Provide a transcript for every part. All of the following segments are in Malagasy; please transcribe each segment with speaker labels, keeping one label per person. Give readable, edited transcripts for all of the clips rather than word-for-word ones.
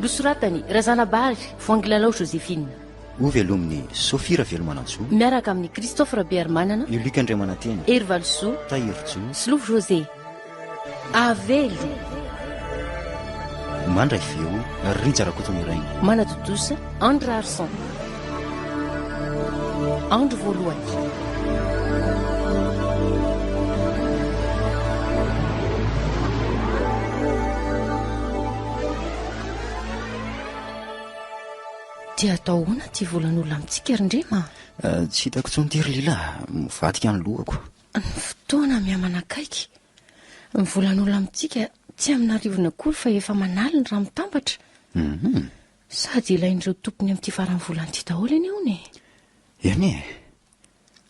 Speaker 1: Nosoratany Razanabary Voangilalao Joséphine.
Speaker 2: Ovy alomin'ny Sofia Ravelomanantsoa,
Speaker 1: Miaraka amin'ny Christophe Rabearmanana,
Speaker 2: Ulika Andriamananteny,
Speaker 1: Hery Valosoa,
Speaker 2: Tahirjo,
Speaker 1: Slovo José. Avely
Speaker 2: Mandray Feo, Rinjarakotonyrainy,
Speaker 1: Manadodosa, Andre Arson, Andro Voalohany. Dia atao hoana ty volan'olona amintsika Rindrema?
Speaker 2: Tsy hitako tsony tery lila, mivadika ny lohako.
Speaker 1: Ny fotoana mihamanakaiky. Ny volan'olona amintsika tsy amina rivona kory fa efa manaly ny raha mitambatra. Sady ilain'ireo tompony amin'ity farany volan'ity daholo eny eony.
Speaker 2: Eny e,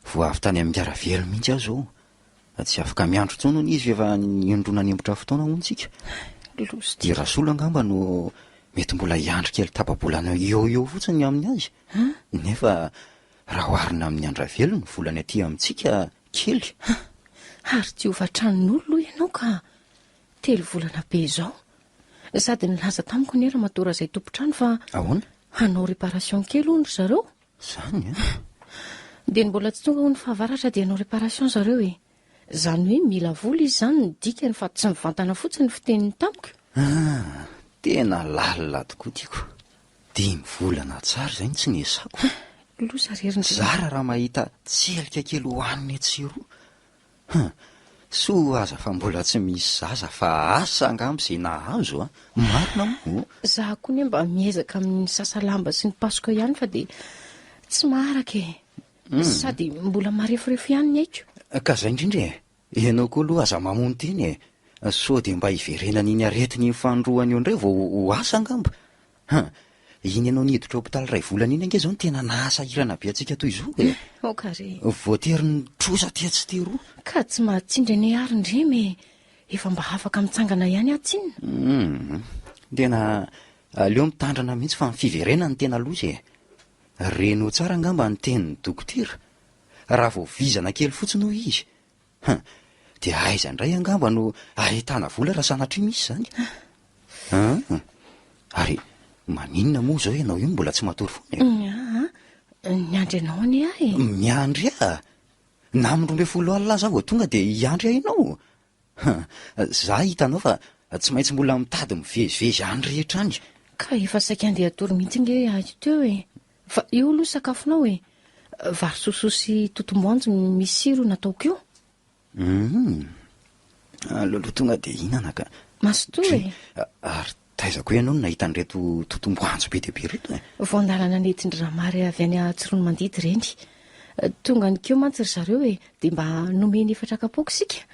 Speaker 2: vo avy tany amin'ny Garavelo mihitsy aho zao. Tsy afaka miandro tsony hono izy efa niandrona nembotra fotoana hontsika. Dia rasolo angamba no mety mbola hiandry kely tapa-bolana eo fotsiny amin'ny azy. Nefa raha oharina amin'ny Andravelo ny volana aty amintsika kely.
Speaker 1: Ary tsy hofatranon'olo ianao ka 3 volana be izao. Sady nilaza tamiko ny Ramatoa izay tompotrano fa
Speaker 2: ahoana?
Speaker 1: Hanao réparation kely hono zareo.
Speaker 2: Zany
Speaker 1: Dia mbola tsy tonga ho ny fahavaratra dia hanao réparation zareo e. Zany hoe mila vola izy zany ny dikany fa tsy mivantana fotsiny fiteniny tamiko.
Speaker 2: Tena lalina tokoa tiako. 5 volana tsara izay tsy niesako.
Speaker 1: Losa reriny
Speaker 2: Zara raha mahita tselika kely hohaniny atsiro. So aza fa mbola tsy misy zaza fa asa angamba izay nahazo. Marina moa.
Speaker 1: Zaho koa ny mba miezaka amin'ny sasalamba sy ny pasoka ihany fa dia tsy maharaka e. Sady mbola marefirefo ihany ny aiko.
Speaker 2: Ka izay indrindra e, ianao koa aloha aza mamono teny e. So dia mba hiverenana iny aretiny fandroany eo indray vao ho asa angamba. Iny ianao niditra hopitaly 2 volana iny ange zao no tena nahasahirana be antsika toy izao e.
Speaker 1: Okare.
Speaker 2: Voatery ny trosa ty tsy tero.
Speaker 1: Ka tsy mahatsindra ny ary Ndrema e. Efa mba afaka mitsangana ihany atsinina.
Speaker 2: Tena aleo mitandrana mihitsy fa ny fiverenana ny tena loza e. Reno tsara angamba ny tenin'ny dokotera. Raha vao vizana kely fotsiny hoy izy. Dia aiza indray angamba no ahitana vola raha sanatria misy zany. Ary maninona moa zao ianao io mbola tsy matory foana e.
Speaker 1: Miandry anao any ahy.
Speaker 2: Miandry ah? Na amin'ny 12 alina aza vao tonga dia hiandry ianao. Za hitanao fa tsy maintsy mbola mitady mivezivezy any rehetra any.
Speaker 1: Ka efa saika andeha atory mihitsy nge ato teo e. Fa io aloha sakafonao e. Vary sosoa sy totomboanjo misy siro nataoko io.
Speaker 2: Alolo tonga dia hihinana ka.
Speaker 1: Masotoa e.
Speaker 2: Ary taizako ianao no nahita an'ireto totomboanjo be dia be reto e.
Speaker 1: Voandalana nentin-dramary avy any Atsirony Mandidy ireny. Tonga ny keo mantsy ry zareo e. Dia mba nomeny efatra kapoaka sika.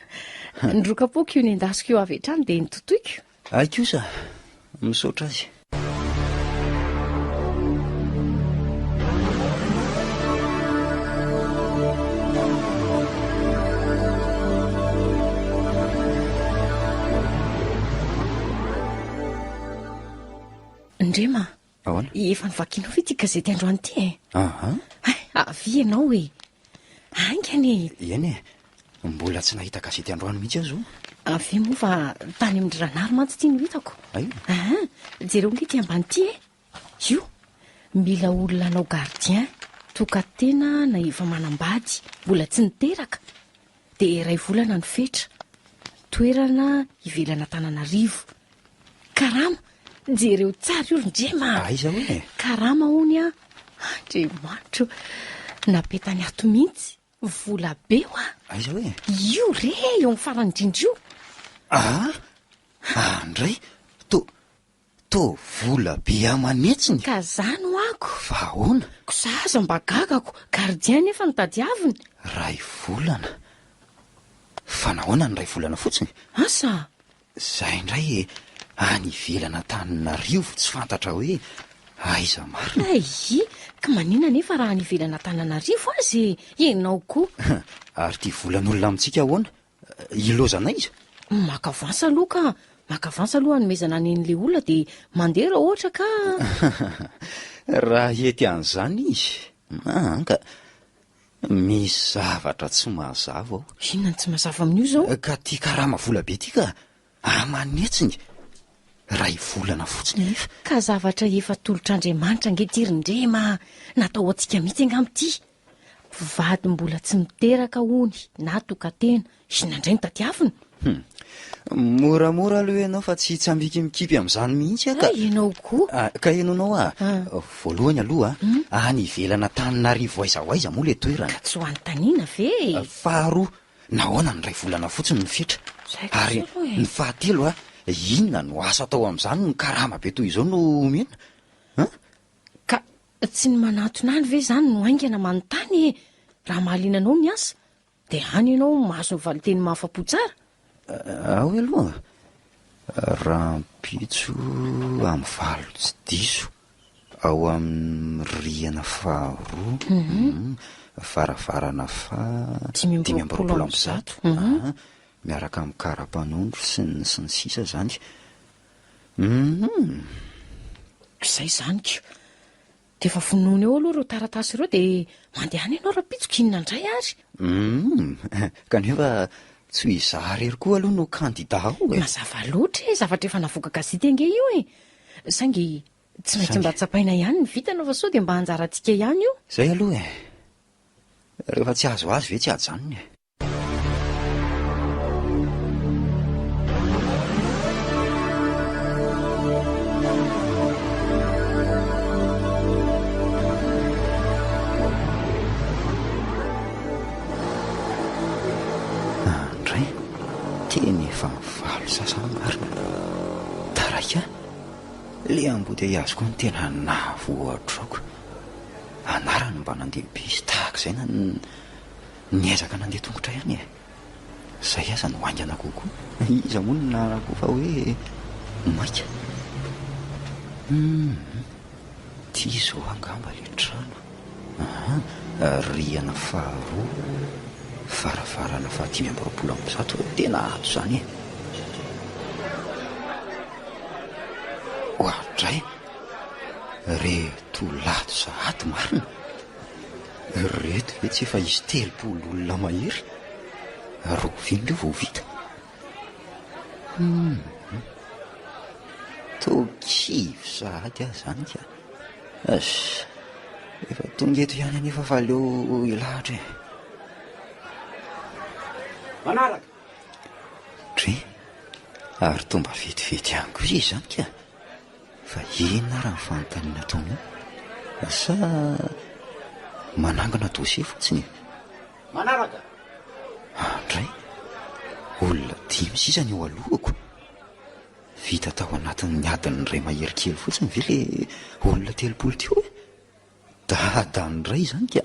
Speaker 1: Ny 2 kapoaka io nendasiko eo avy hatrany dia nytotoiko.
Speaker 2: Ay kosa, misaotra azy.
Speaker 1: Ndrema,
Speaker 2: Ahoana?
Speaker 1: efa nivakianao ve ity gazety androany ity e? Avy ianao e. Aingany e.
Speaker 2: Eny e, mbola tsy nahita gazety androany mihitsy aho zao.
Speaker 1: Avy moa fa tany amin'ny ranary mantsy ity no hitako. Jereo nge ty ambany ity e. Io, mila olona hanao gardien, tokatena na efa manambady, mbola tsy niteraka. Dia 2 volana ny fetra. Toerana ivelana Antananarivo. Karama, jereo tsara io Ndrema.
Speaker 2: Aiza hoe?
Speaker 1: Karama hony a. Andriamanitro, napetany ato mihitsy. Vola be ho a.
Speaker 2: Aiza hoe?
Speaker 1: Io re eo amin'ny farany indrindra io.
Speaker 2: Andray, to vola be amanetsiny.
Speaker 1: Ka zany ho ako.
Speaker 2: Fa ahoana?
Speaker 1: Kosaza mba gagako, gardien nefa ny tadiaviny.
Speaker 2: 2 volana. Fa nahoana ny 2 volana fotsiny?
Speaker 1: Asa?
Speaker 2: Zay indray any ivelana Antananarivo tsy fantatra hoe aiza marina.
Speaker 1: Ka manina nefa raha any ivelana Antananarivo azy ianao koa.
Speaker 2: Ary ty volan'olona amintsika ahoana? Ilozana iza?
Speaker 1: Makavansa aloha ka. Makavansa aloha anomezana an'ilay olona dia mandeha raha ohatra ka.
Speaker 2: Raha ety an'izany izy. Ka misy zavatra tsy mazava ao.
Speaker 1: Inona ny tsy mazava amin'io zao?
Speaker 2: Ka ty karama vola be ty ka amanetsiny. ray volana fotsiny efa
Speaker 1: ka zavatra efa tolotr'andriamanitra angetirindrema natao antsika mihitsy angamity mpivady mbola tsy miteraka hony na tokatena sy nandray ny tadiavina.
Speaker 2: moramora aloha ianao fa tsy ambika mikipy amin'izany mihitsy aka
Speaker 1: ianao koa
Speaker 2: ka ianonao voalohany aloha any ivelana Tananarivo aiza ho aiza moa le toerana
Speaker 1: tsy ho an'ny taniana ve
Speaker 2: faharoa nahoana ny ray volana fotsiny ny fitra ary ny fahatelo inona no asa atao amin'izany ny karama be toy izao no mena
Speaker 1: ka tsy ny manatona any ve izany no aingana manontany raha mahalinanao ny asa dia any ianao mahazo ny valiteny mahafapo tsara
Speaker 2: ao aloha rahampitso amin'ny valo tsy diso ao amin'ny riana faharoa farafarana dimy amby roapolo amby zato miaraka amin'ny karapanondro sy ny sisa zany
Speaker 1: izay zany ko dia efa vonoina eo aloha ireo taratasy ireo dia mandeha any ianao rahampitsoka inona indray ary
Speaker 2: kanefa tsy ho izaho rery koa aloha no kandida ao
Speaker 1: mazava loatra zavatra efa navoaka gazety ange io saingy tsy maintsy mba tsapaina ihany ny vitana fa sao dia mba hanjarantsika ihany io
Speaker 2: izay aloha rehefa tsy azo azy ve tsy ajanony teny efa mivalo sasa-marina taraka le ambody azoko ny tena navoatrako anarany mba nandeha bis tahaka izay na niezaka nandeha tongotra ihany izay aza no aingana kokoa iza moa no nanako fa hoe maika tia izao angamba le trano riana faharoa farafarana dimy amby roapolo amby zato tena ato izany ohatray reto lato zahato marina reto ve tsy efa izy telopolo olona mahery roviny leo vao vita tokivy zahady azy zany ka efa tonga eto ihany anefa fa leo ilahatra
Speaker 3: manaraka
Speaker 2: dre ary tomba vetivety ihany koa izy zany ka fa inona raha ny fanontaniana taona sa manangana dosie fotsiny
Speaker 3: manaraka
Speaker 2: andray olona dimy sisany eo alohako vita tao anatin'ny adiny ray mahery kely fotsiny ve le olona telopolo teo dadany ray zany ka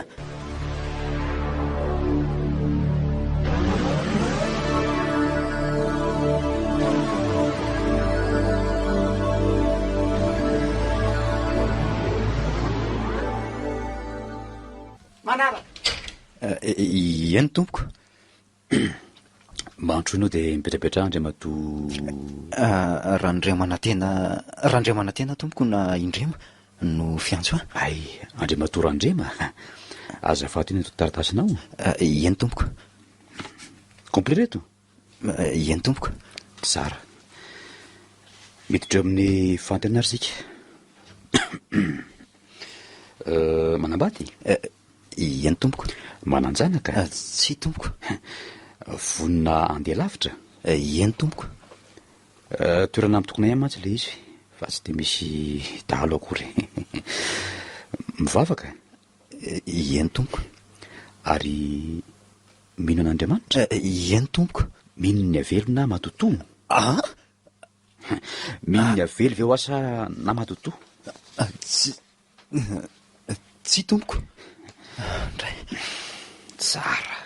Speaker 2: iany tompoko
Speaker 3: mantro ianao dia mipetrapetra andriamato
Speaker 2: randremana tena tompoko na indrema no fiantso
Speaker 3: ay andriamato randrema azafato iny ato taratasinao
Speaker 2: iany tompoko
Speaker 3: complet reto
Speaker 2: iany tompoko
Speaker 3: tsara miditra amin'ny fantenary sika manambady
Speaker 2: iany tompoko
Speaker 3: mananjanaka
Speaker 2: tsy tompoko
Speaker 3: vonina andeha lavitra
Speaker 2: iany tompoko
Speaker 3: toerana amin'ny tokona ihany mantsy le izy fa tsy dia misy dahalo akory mivavaka
Speaker 2: iany tompoko
Speaker 3: ary mino an'andriamanitra
Speaker 2: iany tompoko
Speaker 3: mino ny avelo na matoto mino ny avelo ve ho asa na matoto
Speaker 2: tsy tompoko
Speaker 3: ndray tsara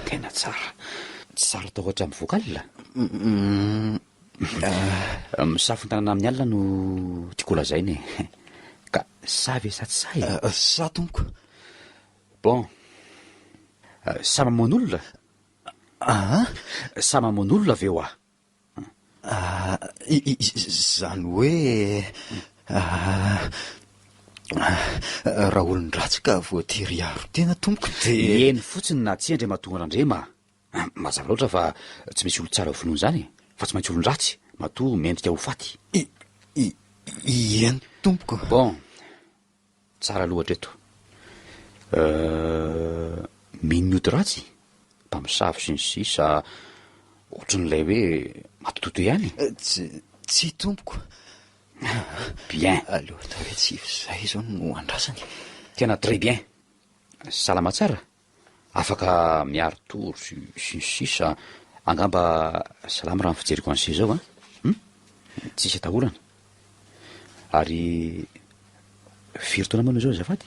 Speaker 3: tena tsara tsara tao ohatra amin'ny vokalina misafontanana amin'ny alina no tiako lazainy ka sa ve sa tsy say
Speaker 2: sa tompoko
Speaker 3: bon sa mamoan'olona sa mamoan'olona ve ho
Speaker 2: zany hoe raha olon-dratsy ka voatery aro tena tompoko dia
Speaker 3: eny fotsiny na tsy andrema tonga randrema mazava loatra fa tsy misy olo tsara vonoana zany fa tsy maintsy olon-dratsy matoa mendrika ho faty.
Speaker 2: Eny tompoko.
Speaker 3: Bon, tsara lohatra eto. Minioty ratsy mpamosavy sy ny sisa ohatran'ilay hoe matototo ihany.
Speaker 2: Tsy tompoko.
Speaker 3: Bien.
Speaker 2: Aloha tao hoe tsy izay zao no andrasany.
Speaker 3: Tena très bien. Salama tsara. Afaka miaro tory sy ny sisa. Angamba salama raha ny fijeriko an'izay zao tsisy atahorana. Ary firy taona moa zao azafady?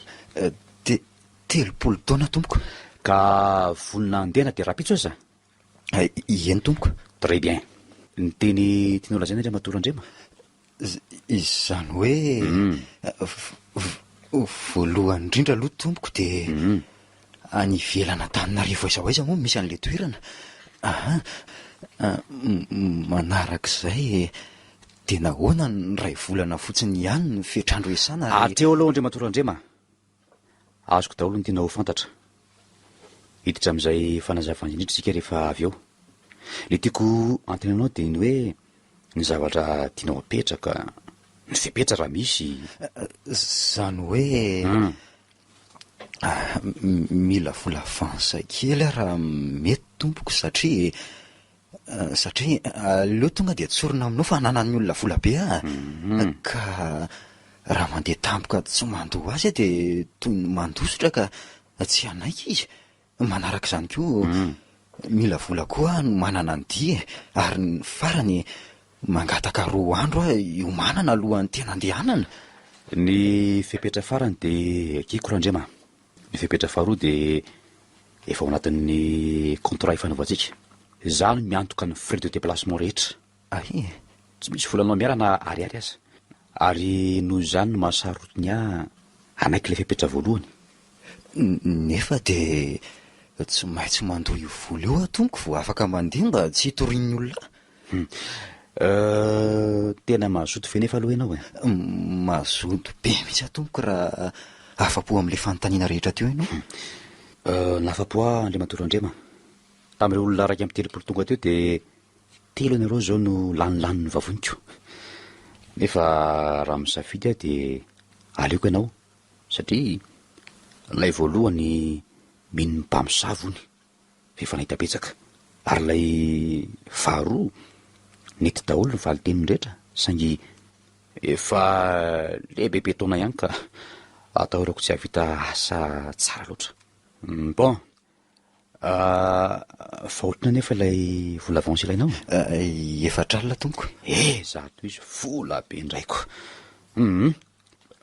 Speaker 2: 30 taona tompoko.
Speaker 3: Ka vonona andehana dia rapitso aza?
Speaker 2: Eny tompoko.
Speaker 3: Très bien. Ny teny tianao lazaina indray Matoran-drema?
Speaker 2: Izany hoe voalohany indrindra aloha tompoko dia any ivelana Antananarivo aiza ho aiza moa misy an'ilay toerana. Manarak'izay dia nahoana ny ray volana fotsiny ihany ny fetrandro esana.
Speaker 3: Ateo aloha Andry Matoran-drema. Azoko daholo ny tianao ho fantatra. Hiditra amin'izay fanazavana indrindra isika rehefa avy eo. Le tiako antenanao dia ny hoe ny zavatra tianao apetraka, ny fepetra raha misy.
Speaker 2: Zany hoe mila vola avansa kely raha mety tompoko satria aleo tonga dia tsorina aminao fa hananan'ny olona vola be ka raha mandeha tampoka tsy mandoa azy dia toy ny mandosotra ka tsy hanaiky izy. Manaraka izany koa mila vola koa no manana ny dia ary ny farany mangataka 2 andro io manana alohan'ny tena andehanana.
Speaker 3: Ny fepetra farany dia kiko Randrema. Ny fepetra faharoa dia efa ao anatin'ny contrat efa navatsika. Izany miantoka ny frais de déplacement rehetra. Tsy misy volanao miarana ariary aza. Ary noho izany no mahasarotiny anaiky ilay fepetra voalohany.
Speaker 2: Nefa dia tsy maintsy mandoa io vola io tompoko vao afaka mandeha mba tsy hitorian'ny olona.
Speaker 3: Tena mazoto ve nefa aloha ianao
Speaker 2: Mazoto be mihitsy tompoko raha afa-po amin'ilay fanontaniana rehetra teo ianao.
Speaker 3: Nafa-po Andry Matoran-drema. Tamin'ireo olona 30 tonga teo dia 3 ianareo zao no lanolaniny vavoniko. Nefa raha misafidy dia aleoko ianao satria ilay voalohany mino mpamosavy efa nahita-petsaka. Ary ilay faharoa nety daholo ny valiteniny rehetra saingy efa lehibe taona ihany ka atahorako tsy havita asa tsara loatra. Bon, fa ohatrina nefa ilay vola avansa ilainao?
Speaker 2: 4 alina tompoko.
Speaker 3: Zato izy vola be indraiko.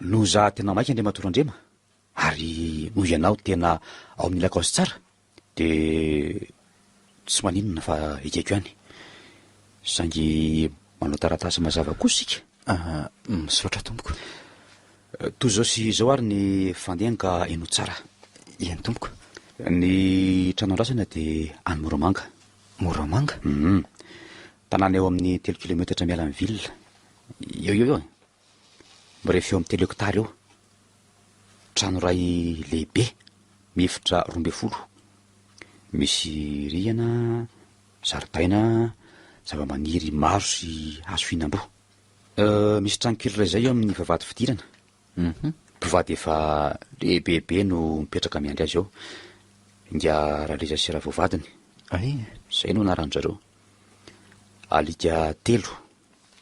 Speaker 3: No za tena maika Andry Matoran-drema ary noho ianao tena ao amin'ny lakaosy tsara dia tsy maninona fa ikeko ihany. Saingy manao taratasy mazava koa sika.
Speaker 2: Misaotra tompoko.
Speaker 3: Toy izao sy izao ary ny fandehana ka eno tsara.
Speaker 2: Eny tompoko.
Speaker 3: Ny trano andrasana dia any Moramanga.
Speaker 2: Moramanga?
Speaker 3: Tanàna eo amin'ny 3 kilometatra miala amin'ny ville. Eo. Mirefy eo amin'ny 3 hektara eo. Trano ray lehibe, mifitra 12. Misy rihana, zaridaina, zavamaniry maro sy hazo fihinam-boa. Misy trano kely iray izay eo amin'ny vavahady fidirana. Mpivady efa lehibebe no mipetraka miandry azy eo. Inga Raleza sy Ravovadiny. Izay no anaran'ny zareo. Alika 3.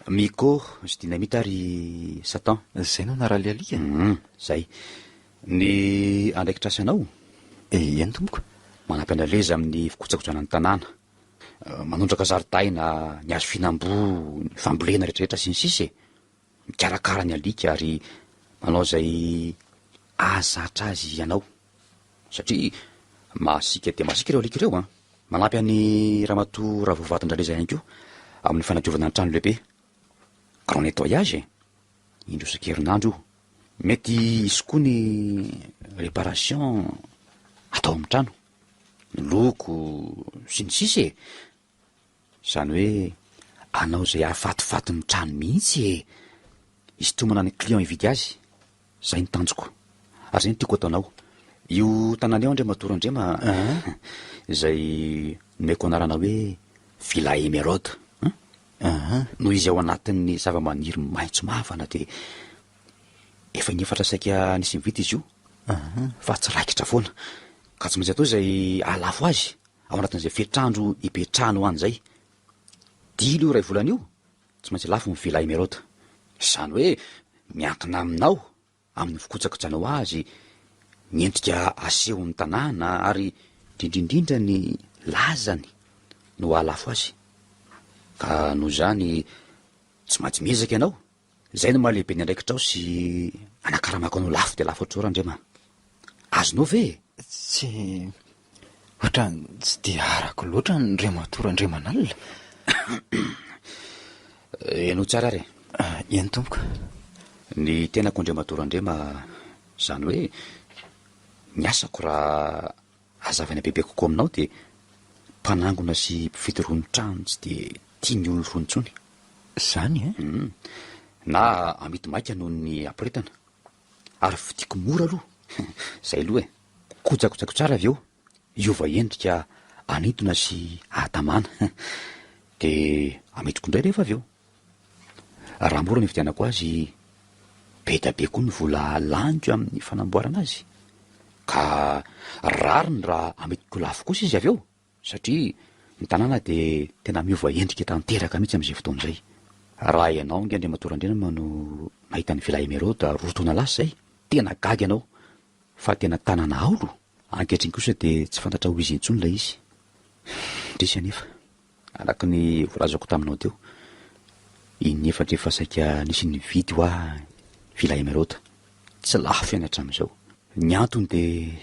Speaker 3: Miko sy Dinamita ary Satan.
Speaker 2: Izay no anarale alika?
Speaker 3: Zay. Ny andraikitrasanao?
Speaker 2: Eny tompoko.
Speaker 3: Manampy analeza amin'ny fikotsakotsana ny tanàna. Manondraka zaridaina, ny hazo fihinam-boa, ny fambolena rehetrarehetra sy ny sisa. Mikarakara ny alika ary manao izay ahazatra azy ianao. Satria masika dia masika ireo alika ireo. Manampy any Ramatoa Ravovadin-draleza ihany koa amin'ny fanadiovana ny trano lehibe. Grand nettoyage. Indro isan-kerinandro io. Mety isy koa ny réparation atao amin'ny trano. Ny loko sy ny sisa. Izany hoe anao izay afatifaty ny trano mihitsy. Isitomana ny client hividy azy. Izay ny tanjoko. Ary izay ny tiako ataonao. Io tanàna eo Andry Matoran-drema izay nomeko anarana hoe Villa Emeraude. noho izy ao anatin'ny zava-maniry maitso mavana dia efa nyefatra saika nisy mivita izy io fa tsy raikitra foana ka tsy maintsy atao izay alafo azy ao anatin'izay fetrandro ipetrahana ho an'izay dilo io ray volana io tsy maintsy lafo mivela Emeraude izany hoe miankina aminao amin'ny fikotsakotsanao azy nyendrika asehon'ny tanàna ary indrindrindrindra ny lazany no alafo azy ka noho izany tsy maintsy miezaka ianao izay no mahalehibe ny andraikitrao sy anakaramako anao lafo dia lafo ohatr'izao Randrema azonao ve
Speaker 2: tsy ohatrany tsy dia arako loatra ny Andriamatorandriamanalina
Speaker 3: ianao tsara re
Speaker 2: eny tompoka
Speaker 3: ny tenako Andriamatorandrema izany hoe ny asako raha azavana bebe kokoa aminao dia mpanangona sy mpifidy ronon-trano tsy dia tia ny olona ronontsony
Speaker 2: izany
Speaker 3: na amity maika noho ny ampiretana ary fidiko mora aloha izay aloha kojakotsako tsara avy eo iova endrika anintona sy ahatamana dia amitiko indray rehefa avy eo raha mora ny fidianako azy be da be koa ny vola lanjo amin'ny fanamboarana azy ka rariny raha amitiko lafo kosa izy avy eo satria ny tanàna dia tena miova endrika tanteraka mihitsy amin'izay fotoana izay raha ianao nge Andriamatorandriamanao no mahita ny vila Emeraude rotona lasa izay tena gaga ianao fa tena tanàna aolo ankehitriny kosa dia tsy fantatra ho izy intsony ilay izy ndrisy anefa araka ny volazako taminao teo iny efatra efa saika nisy ny vidy ho a vila Emeraude tsy lafo ihany hatramin'izao ny antony dia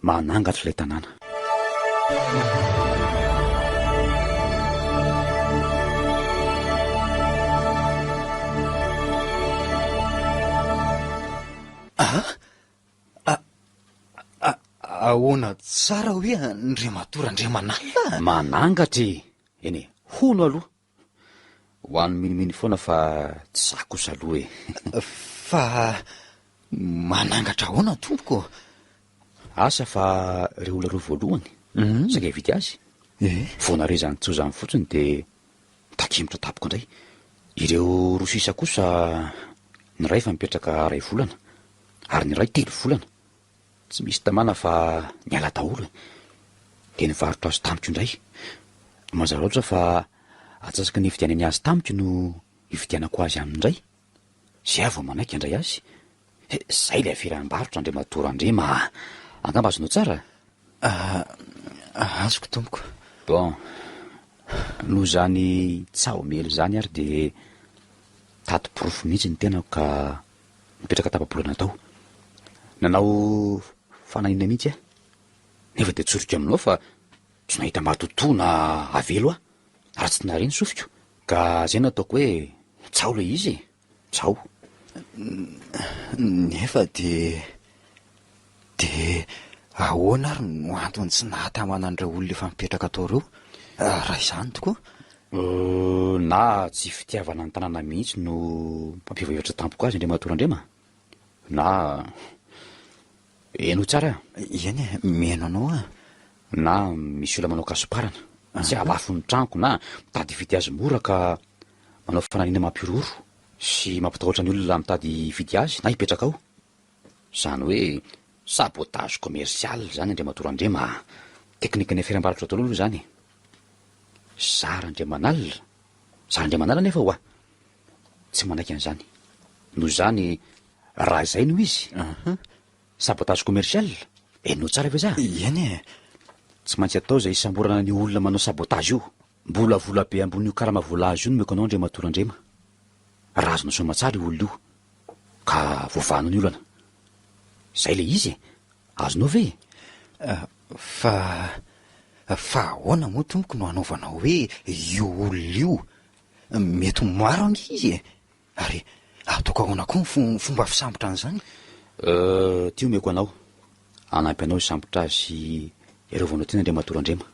Speaker 3: manangatra ilay tanàna
Speaker 2: ahoana tsara hoe Andriamatorandriamanalina
Speaker 3: manangatra eny hono aloha ho an'ny miniminy foana fa tsy sakosa aloha
Speaker 2: fa manangatra ahoana tompoko
Speaker 3: asa fa reo olona roa voalohany saka hividy azy vonarezany tsozany fotsiny dia takimotra tapoko indray ireo roa sisa kosa ny ray fa mipetraka 2 volana ary ny ray 3 volana tsy misy tamana fa niala daholo dia nivarotra azy tamiko indray mazava ohatra fa atsasaka ny hividianany azy tamiko no hividianako azy amindray zay vao manaiky andray azy zay ilay firam-barotra Andriamatorandrema angamba azonao tsara
Speaker 2: azoko tompoko
Speaker 3: bon noho izany tsahomely izany ary dia tady-porofo mihitsy ny tenako ka mipetraka tapa-bolana tao nanao fanahina mihitsy nefa dia tsorika aminao fa tsy nahita matotoana avelo ary tsy nareny sofiko ka zay nataoko hoe tsao ilay izy tsao
Speaker 2: nefa dia ahoana ary no antony tsy nahatamana an'ireo olona efa mipetraka atao ireo raha izany tokoa
Speaker 3: na tsy fitiavana ny tanàna mihitsy no mpampivohevatra tampoko azy Andriamatorandrema na eno tsara
Speaker 2: eny meno anao
Speaker 3: na misy olona manao kasoparana tsy alafo ny tranoko na mitady vidy azy mora ka manao fanahiniana mampiroro sy mampitahoatra ny olona mitady vidy azy na hipetraka ao izany hoe sabotage commercial zany Andriamatorandrema teknika ny firam-barotra atao aloha izany zara Andriamanalina nefa hoa tsy manaiky an'izany noho izany raha izay no izy sabotage commercial enao tsara ve za
Speaker 2: eny
Speaker 3: tsy maintsy atao izay isamborana ny olona manao sabotage io mbola vola be ambon'io karama volage io no meko anao Andriamatorandrema raha azonao somatsara io olona io ka voavahanao ny olana izay le izy azonao ve
Speaker 2: fa ahoana moa tompoko no hanaovanao hoe io olona io mety maro angy izy ary ataoko ahoana koa ny fomba fisambotra an'izany
Speaker 3: tio meko anao anampy anao isambotra azy ereovanao tena Andriamatorandrema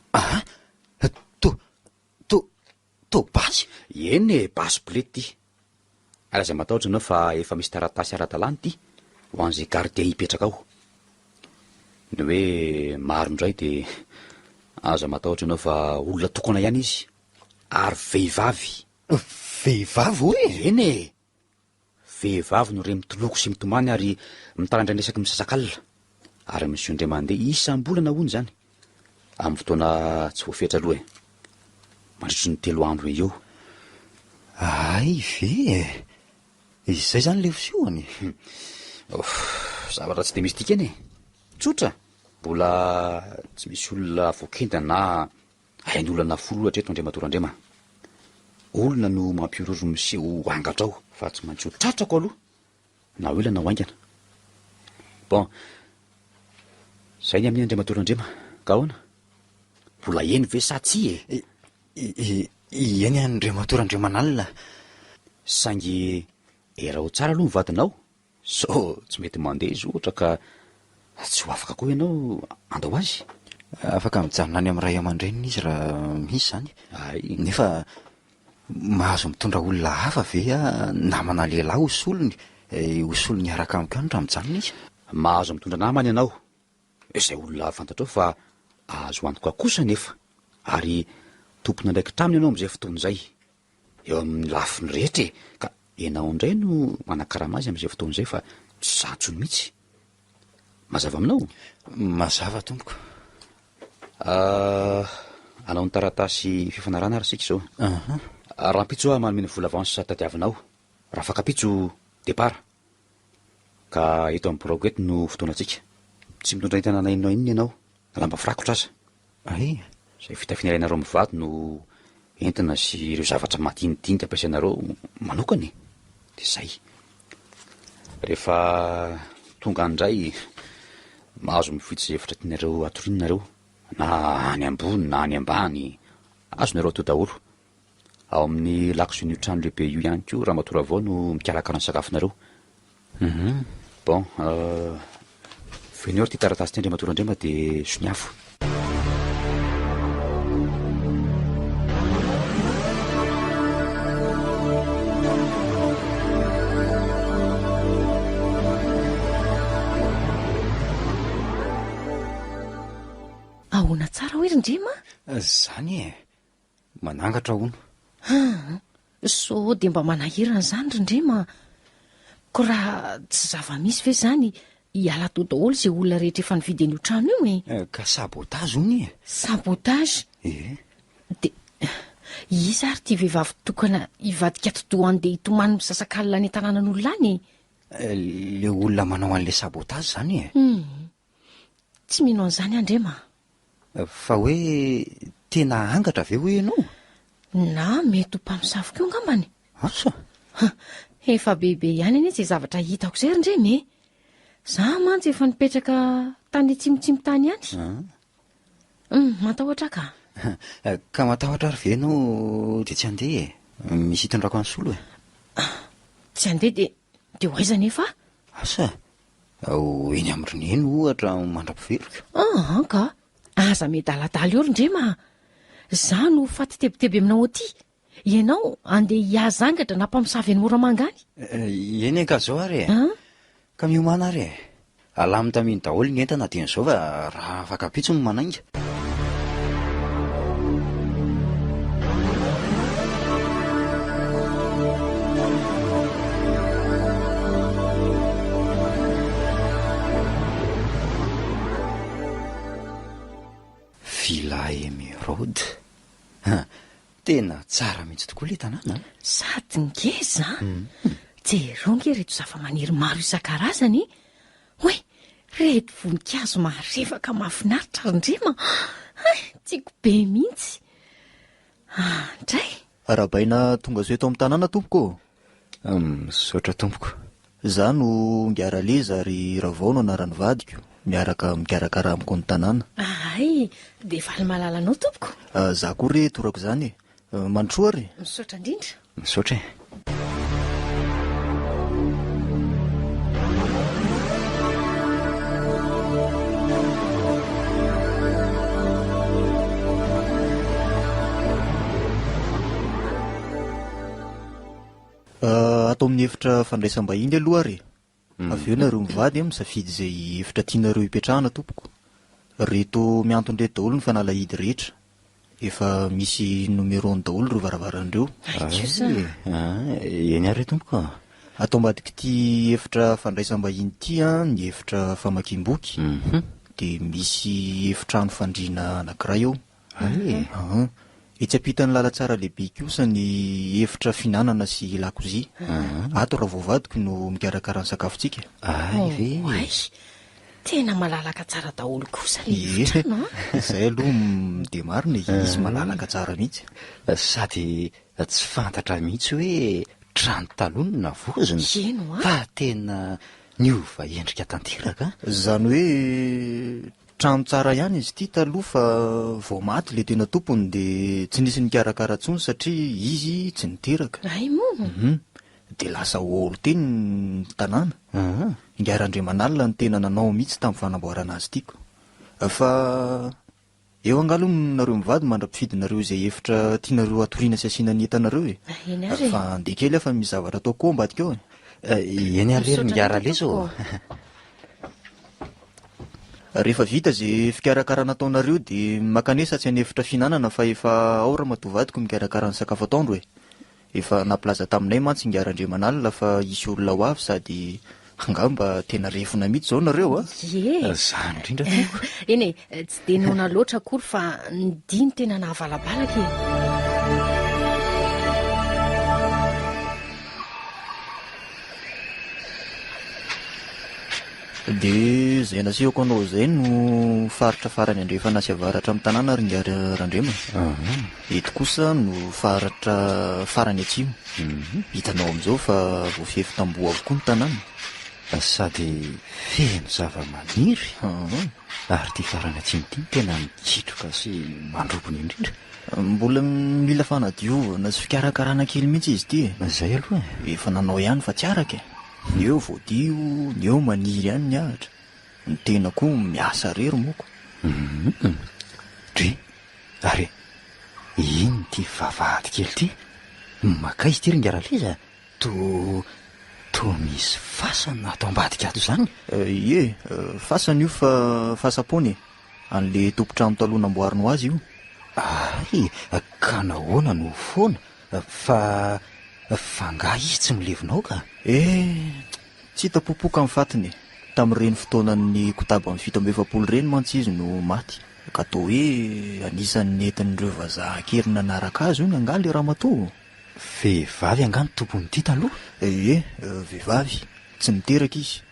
Speaker 2: to basy
Speaker 3: eny basy blety ty ary zay matahotra anao fa efa misy taratasy ara-talany ty ho an'izay gardien hipetraka ao ny hoe maro indray dia aza matahotra anao fa olona tokona ihany izy ary vehivavy
Speaker 2: Vehivavy hoe?
Speaker 3: Eny e, vehivavy no re mitoloko sy mitomany ary mitarandray resaky misasakalina ary misy indray mandeha isam-bolana hono zany amin'ny fotoana tsy voafetra aloha e, mandritry ny 3 andro eo.
Speaker 2: Ay ve izay zany le fisioany?
Speaker 3: Zavatra tsy de misy tika eny e, tsotra, mbola tsy misy olona voakenda na hain'olana folo ohatra eto Andriamatorandrema. Olona no mampiororo miseho angatra ao fa tsy maintsy ho tratrako aloha na oela na oaingana. Bon, zay ny amin'ny Andriamatorandrema ka ahoana, mbola eny ve sa tsy e?
Speaker 2: Eny Andriamatorandreman'alina.
Speaker 3: Saingy erao tsara aloha mivadinao, so tsy mety mandeha izy ohatra ka tsy ho afaka koa ianao andao azy.
Speaker 2: Afaka mijanona any amin'ny ray aman-dreniny izy raha misy zany.
Speaker 3: Ay,
Speaker 2: Nefa mahazo mitondra olona hafa ve namana lehilahy ho solony, ho solony araka amiko ihany raha mijanona izy?
Speaker 3: mahazo mitondra namany ianao, izay olona fantatrao fa azo antoka kosa nefa, ary tompona ndraiky traminy ianao amin'izay fotoana izay, eo amin'ny lafiny rehetra e, ka ianao indray no manakarama azy amin'izay fotoana izay fa tsy satsony mihitsy. Mazava aminao?
Speaker 2: Mazava tompoko.
Speaker 3: Anao ny taratasy fifanarana ary sika izao. Raha mpitso manome ny vola avance tadiavinao, raha fakapitso départ. Ka eto amin'ny borako eto no fotoanantsika. Tsy mitondra entana na inona inona ianao, lamba firakotra aza.
Speaker 2: Ay,
Speaker 3: Izay fitafiana ianareo mivady no entana sy ireo zavatra madinidinika ampiasainareo manokany. De zay. Rehefa tonga andray, mahazo mifidy izay efitra tianareo atorinareo, na any ambony na any ambany, azonareo atao daholo. Ao amin'ny laksin'io trano lehibe io ihany koa raha matory avao no mikarakara ny sakafonareo. Bon, venir ty taratasy ty Andriamatorandrema de soniafo.
Speaker 1: Ahoana tsara hoe Rindrema?
Speaker 2: zany e, manangatra hono.
Speaker 1: So de mba manahirana zany Rindrema, ko raha tsy zava-misy ve zany hiala tao daholo izay olona rehetra efa nividy an'io trano io e?
Speaker 2: Ka sabotage hono e.
Speaker 1: Sabotage? De iza ary ty vehivavy tokana hivadika totoany de hitomany misasakalina ny tanànan'olona any?
Speaker 2: Le olona manao an'le sabotage zany e.
Speaker 1: Tsy mino an'izany Andrema.
Speaker 2: Fa hoe tena angatra ve hoe ianao?
Speaker 1: Na mety ho mpamosavy keo ngambany.
Speaker 2: Asa?
Speaker 1: Efa bebe ihany anie izay zavatra hitako izay Rindrema e. Za mantsy efa nipetraka tany tsimotsimo-tany ihany. Matahotra ka?
Speaker 2: Ka matahotra ary ve ianao de tsy handeha e? Misy hitondrako any solo e.
Speaker 1: Tsy handeha de ho aiza nefa?
Speaker 2: Asa? Eny amin'ny roneny ohatra mandra-piveroka.
Speaker 1: Ka aza medaladala eo Rindrema. Za no faty tebiteby aminao aty. Ianao andeha hiazangatra na mpamosavy any Moramanga any?
Speaker 2: Eny ka zao ary e. Ka miomana ary e. Alamy taminy daholo ny entana dia n'izao fa raha afaka pitso no manainga. Villa Emeraude. Tena tsara mihitsy tokoa le tanàna.
Speaker 1: Sady ngeza. Jereo nge reto zava-maniry maro isan-karazany. Hoe, reto voninkazo marevaka mahafinaritra Rindrema. Tiako be mihitsy. Ndray.
Speaker 4: Arabaina tonga zo eto amin'ny tanàna tompoko.
Speaker 2: Misaotra tompoko.
Speaker 4: Za no ngiara leza ary ravao no anarany vadiko, miaraka mikarakara amiko ny tanàna.
Speaker 1: Ay, de valy malala anao tompoko.
Speaker 4: Za koa re torako zany. Mandroa ary.
Speaker 1: Misaotra indrindra.
Speaker 2: Misaotra e.
Speaker 4: Atao amin'ny efitra fandraisam-bahiny aloha ary. Avy eo nareo mivady misafidy izay efitra tianareo hipetrahana tompoko. Reto miantona reto daholo ny fanalahidy rehetra. efa misy numéro-ny daholo ro varavaran'ireo.
Speaker 2: Eny ary tomboka
Speaker 4: atao ambadika ity efitra fandraisam-bahiny ity a ny efitra famakiam-boky dia misy efitrano fandriana anankiray eo. Etsy ampitan'ny lalatsara lehibe kosa ny efitra finanana sy lakozia. Ato raha voavadiko no mikarakara ny sakafontsika.
Speaker 1: Tena malalaka tsara daholo kosa le efitrano
Speaker 4: izay aloha dia marina izy malalaka tsara mihitsy.
Speaker 2: Sady tsy fantatra mihitsy hoe trano talonina vozina
Speaker 1: eno
Speaker 2: fa tena niova endrika tanteraka.
Speaker 4: Izany hoe trano tsara ihany izy ity taloha fa vao maty le tena tompony dia tsy nisy nikarakara intsony satria izy tsy niteraka.
Speaker 1: Ay moa
Speaker 4: dia lasa olo teny ny tanàna. Ngarandriamanalina ny tena nanao mihitsy tamin'ny fanamboarana azy tiako. Fa eo angalo nareo mivady mandra-pifidinareo izay efitra tianareo atoriana sy asiana ny entanareo fa andeha kely afa misy zavatra atao koa ambadika eo.
Speaker 2: Eny ary migara leso.
Speaker 4: Rehefa vita izay fikarakarana ataonareo dia makanesa tsy any efitra finanana fa efa ao raha matovadiko mikarakara ny sakafo atoandro efa naplaza taminay mantsy ngarandriamanalina fa isy olona ho avy sady angamba tena refona mihitsy zao nareo
Speaker 2: zany indrindra tiako.
Speaker 1: Eny tsy dia nona loatra akory fa ny diny tena nahavalabalaka
Speaker 4: dia izay nasehoko anao izay no faritra farany andrefana sy avaratra amin'ny tanàna ary ngarandrema. Eto kosa no faritra farany atsimo. Hitanao amin'izao fa voafefy tamboho avokoa ny tanàna.
Speaker 2: Sady feno zava-maniry ary ty farany atsimo ty tena mikitroka sy mandrobony indrindra.
Speaker 4: Mbola mila fanadiovana sy fikarakarana kely mihitsy izy ity
Speaker 2: zay aloha
Speaker 4: efa nanao ihany fa tsy araka ny eo voadio ny eo maniry ihany ny ahatra ny tena koa miasa rery moko.
Speaker 2: Dry ary iny ty vavahady kely ty maka izy ty ringaraliza to misy fasana atao ambadika ato zany.
Speaker 4: Fasana io fa fasapony an'le tompotrano taloha namboarina ho azy io.
Speaker 2: Ka nahoana no foana fa nga izy tsy milevinao ka.
Speaker 4: Tsy hitapopoka amin'ny fatiny tamin'ireny fotoanan'ny kotaba amin'ny 17 reny mantsy izy no maty ka toa hoe anisan'ny entin'ireo vazaha kely nanaraka azy io ny angaly ramatoa.
Speaker 2: Vehivavy angano tompony ity taloha.
Speaker 4: Vehivavy tsy niteraka izy.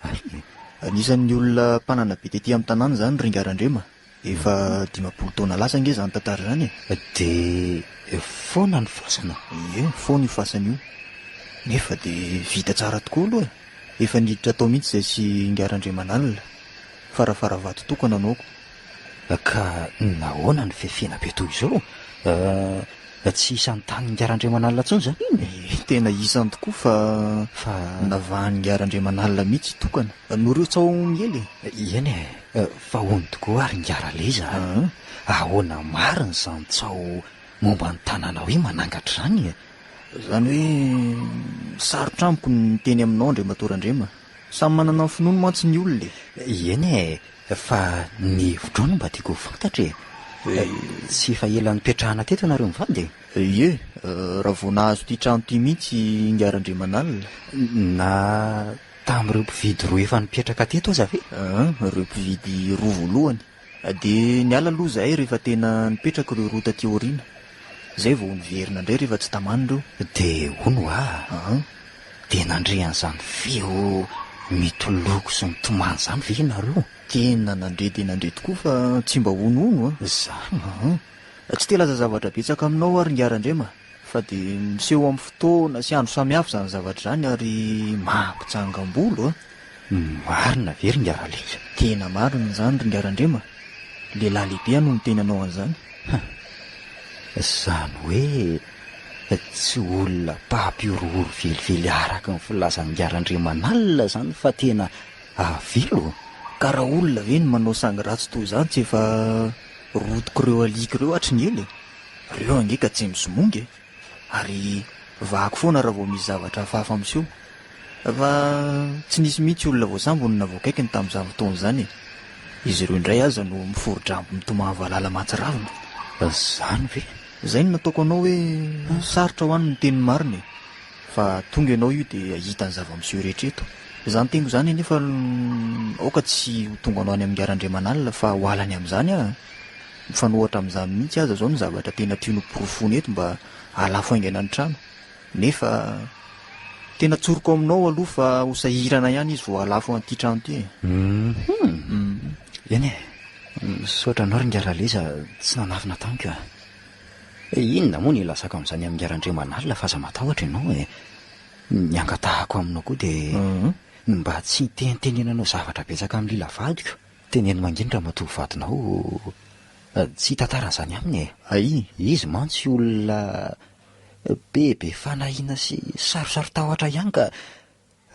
Speaker 4: Anisan'ny olona mpanana be tetỳ amin'ny tanàna zany ringarandrema. Efa 20 taona lasa nge zany tantara zany
Speaker 2: dia foana ny fasana.
Speaker 4: Foana io fasana io nefa dia vita tsara tokoa aloha. Efa niditra tao mihitsy izay sy ngarandriamanalina farafaravato tokana anaoko.
Speaker 2: Ka nahoana ny fefena be toy izao tsy isan'ny tany ngarandriamanalina intsony zany iny.
Speaker 4: Tena isany tokoa fa navahan'ny ngarandriamanalina mihitsy tokana noreo tsao miely.
Speaker 2: Eny fa hony tokoa ary ngaraleza. Ahoana marina zany tsao momba ny tanàna hoe manangatra zany.
Speaker 4: Zany hoe sarotra amiko ny teny aminao Andriamatorandrema. Samy manana ny finoany mantsy ny olona.
Speaker 2: Eny fa ny hevitro no mba tiako ho fantatra tsy efa ela nipetrahana teto nareo mivady.
Speaker 4: Raha vao nahazo ty trano ty mihitsy ngarandriamanalina.
Speaker 2: Na tamin'ireo mpividy roa efa nipetraka teto aza ve?
Speaker 4: Ireo mpividy roa voalohany dia niala aloha zahay rehefa tena nipetraka ireo roa taty aoriana. Zay vao niverina indray rehefa tsy tamany ireo.
Speaker 2: Dia hono dia nandrean'izany feo mitoloko sy mitomany zany ve nareo?
Speaker 4: Tena nandre tokoa fa tsy mba honohono
Speaker 2: zany.
Speaker 4: Tsy te laza zavatra betsaka aminao ary ngarandrema fa dia miseho amin'ny fotoana sy andro samihafa zany zavatra zany ary mampitsangam-bolo.
Speaker 2: Marina ve ringaraleza?
Speaker 4: Tena marina zany ringarandrema. Lehilahy lehibe no miteny anao an'izany.
Speaker 2: Zany hoe tsy olona mpahampiorohoro velively araka ny filazan'ny ngarandriamanalina zany fa tena avilo.
Speaker 4: Ka raha olona ve ny manao sangy ratsy toy izany tsy efa rotiko ireo alika ireo hatry ny ely. Ireo angeka tsy misomongy ary vahako foana raha vao misy zavatra hafahafa miseho. Fa tsy nisy mihitsy olona voasambony na voakaikiny tamin'izany fotoana izany. Izy ireo indray aza no miforodrambo mitomany valala mantsiravina.
Speaker 2: Zany ve?
Speaker 4: Zay no nataoko anao hoe sarotra ho any ny teny mariny fa tonga ianao io dia ahita ny zava-miseho rehetra eto. Zany tengo zany nefa aoka tsy ho tonga anao any amin'ny Andriamanalina fa ho alany amin'izany mifanohatra amin'izany mihitsy aza zao ny zavatra tena tiano porofony eto mba halafo aingana ny trano. Nefa tena tsoroko aminao aloha fa ho sahirana ihany izy vao halafo an'ity trano ity.
Speaker 2: Eny misaotra anao ringaraleza tsy nanafina tamiko a. Inona moa ny lasaka amin'izany amin'ny Andriamanalina fa aza matahotra ianao niangatahako aminao koa dia mba tsy tentenenanao zavatra betsaka amin'ny lila vadiko. Teneno mangindra matoa vadinao tsy tantaran'izany aminy
Speaker 4: Ai,
Speaker 2: izy mantsy olona bebe fanahiana sy sarosaro tahotra ihany ka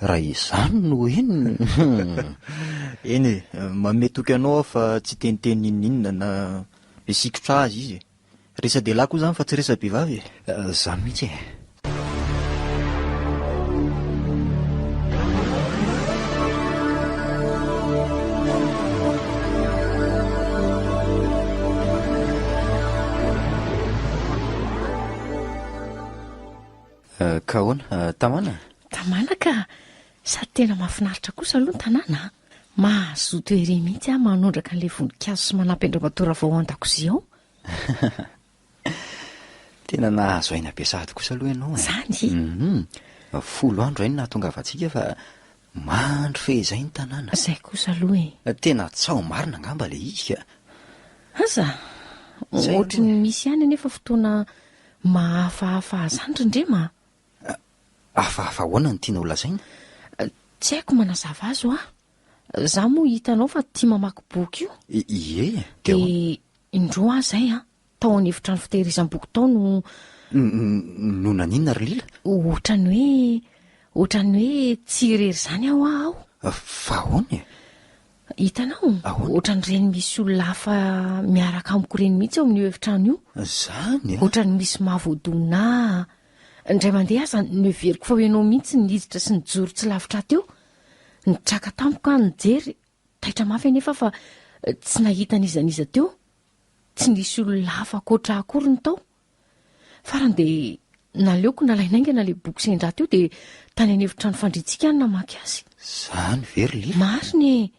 Speaker 2: raha izany no eny.
Speaker 4: eny mametoky anao fa tsy teniteny ininona na misikotra azy izy. Resa de lahy koa zany fa tsy resa behivavy.
Speaker 2: Zany mihitsy ka hoana tamana?
Speaker 1: Tamana ka sady tena mahafinaritra kosa aloha ny tanàna. Mahazoto ery mihitsy manondraka an'ilay voninkazo sy manampy andriamatora vao ao an-dakozia ao.
Speaker 2: Tena nahazo aina be sady kosa aloha ianao
Speaker 1: Zany
Speaker 2: 10 andro any nahatongavantsika fa mandro fehizay ny tanàna.
Speaker 1: Zay kosa aloha
Speaker 2: Tena tsao marina angamba le izy ka.
Speaker 1: aza
Speaker 2: Zay
Speaker 1: ohatry ny misy ihany anefa fotoana mahafahafa zany rindrema.
Speaker 2: Hafahafa ahoana ny tiana ho lazaina?
Speaker 1: Tsy haiko manazava azo za moa hitanao fa tia mamaky boky io
Speaker 2: Ie
Speaker 1: dia indroa aho zay tao an'efitrano fitehirizam-boky tao no
Speaker 2: no naninona ry lila?
Speaker 1: ohatrany hoe tsy irery zany aho
Speaker 2: Fa ahoana
Speaker 1: hitanao
Speaker 2: Ahoana?
Speaker 1: ohatran'ny reny misy olona hafa miaraka amiko reny mihitsy ao amin'io efitrano io.
Speaker 2: Zany
Speaker 1: Ohatran'ny misy mahavoadonina indray mandeha aza noeveriko fa hoenao mihitsy ny hiditra sy ny joro tsy lavitra teo. Nitraka tampoka nijery taitra mafy anefa fa tsy nahitan'izaniza teo. Tsy nisy olona hafa koatra akory ny tao. Farany dia naleoko nalainaingana ilay boky sendra teo dia tany an'efitrano fandritsika any namaky azy.
Speaker 2: Zany very lila?
Speaker 1: Mariny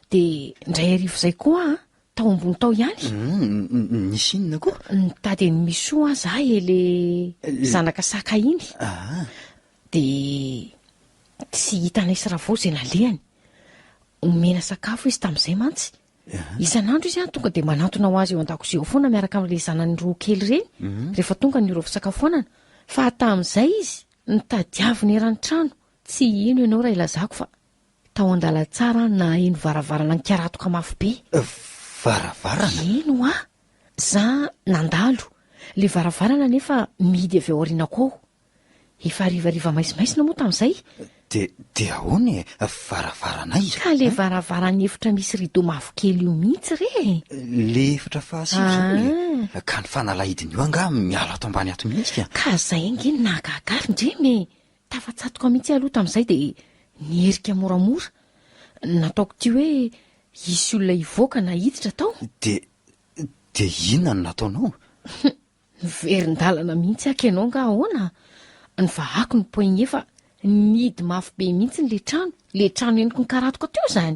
Speaker 1: dia indray arivo izay koa tao ambony tao ihany.
Speaker 2: Nisy inona koa?
Speaker 1: Nitady ny misoa za ele zanaka saka iny dia tsy hitanay sy raha vao izay nalehany. Omena sakafo izy tamin'izay mantsy. Isan'andro izy tonga dia manantona ho azy eo an-dakozia ao foana miaraka amin'ilay zanany roa kely ireny rehefa tonga ny ireo fisakafoanana. Fa tamin'izay izy nitadiaviny eran'ny trano. Tsy ino ianao raha ilazako fa tao an-dala tsara na eno varavarana ny karatoka mafy be.
Speaker 2: Varavarana?
Speaker 1: Eno za nandalo le varavarana nefa midy avy ao aorianako ao. Efa rivariva maisimaisina moa tamin'izay.
Speaker 2: Dia ahoana varavarana izy?
Speaker 1: Ka le varavarana efitra misy rideau mavokely io mihitsy re.
Speaker 2: Le efitra fahasivy ka ny fanalahidiny io anga miala ato ambany ato mihitsy
Speaker 1: ka zay ange nahagagary ndremy. Tafatsatoka mihitsy aloha tamin'izay dia nierika moramora. Nataoko ty hoe isy olona hivoaka na hiditra tao.
Speaker 2: Dia inona no nataonao?
Speaker 1: Verin-dalana mihitsy ianao nga ahoana. Ny vahako ny poignet fa nidy mafy be mihitsy le trano eniko ny karatoka teo zany.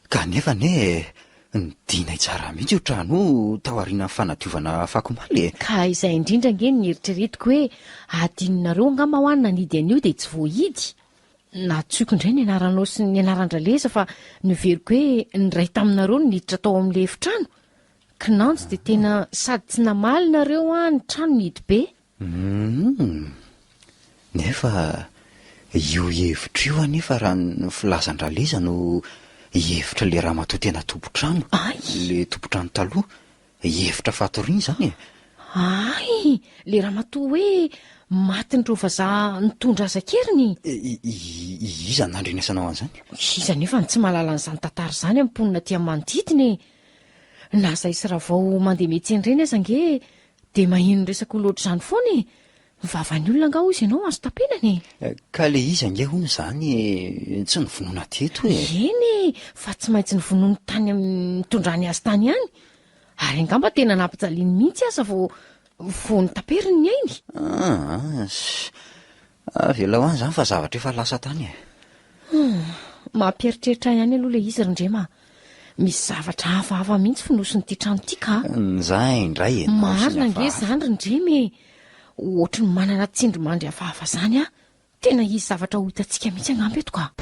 Speaker 2: Kanefa nidina tsara mihitsy io trano tao aoriana fanadiovana fakomaly.
Speaker 1: Ka izay indrindra nge nieritreretiko hoe adinonareo angamba ho any nanidy an'io dia tsy voahidy. Natsoiko indray ny anaranao sy ny anaran-draleza fa niveriko hoe ny ray taminareo no niditra tao amin'ilay efitrano. Kinanjo dia tena sady tsy namaly nareo ny trano nidy be.
Speaker 2: Nefa io hevitra io anefa raha ny filazan-draleza no hevitra le raha matoa tena tompotrano. Le tompotrano taloha hevitra fatoriana izany
Speaker 1: Ay, le raha matoa hoe maty ny rovazaha nitondra aza-keriny.
Speaker 2: Iza nandrenesanao an'izany?
Speaker 1: Iza nefa tsy mahalala an'izany tantara izany amin'ny mponina tia manodidiny. Na izay sy raha vao mandeha metseny ireny aza nge dia maheno resaka loatra izany foana. Mivavany olona nga izy ianao azo tapenany.
Speaker 2: Ka le izy ange hono izany tsy nivonoana teto
Speaker 1: Eny fa tsy maintsy nivonoany tany mitondra ny azy tany ihany. ary angamba tena nampijaliany mihitsy aza vo nitaperiny ny ainy.
Speaker 2: Avela ho any zany fa zavatra efa lasa tany e.
Speaker 1: Mampieritreritra ihany aloha ilay izy Randrema. Misy zavatra hafahafa mihitsy fonosonyity trano ity ka.
Speaker 2: Zay indray e.
Speaker 1: Marina ange zany Randrema e. Ohatry ny manana tsindrimandry hafahafa zany a. Tena izy zavatra ho hitantsika mihitsy angamba eto ka.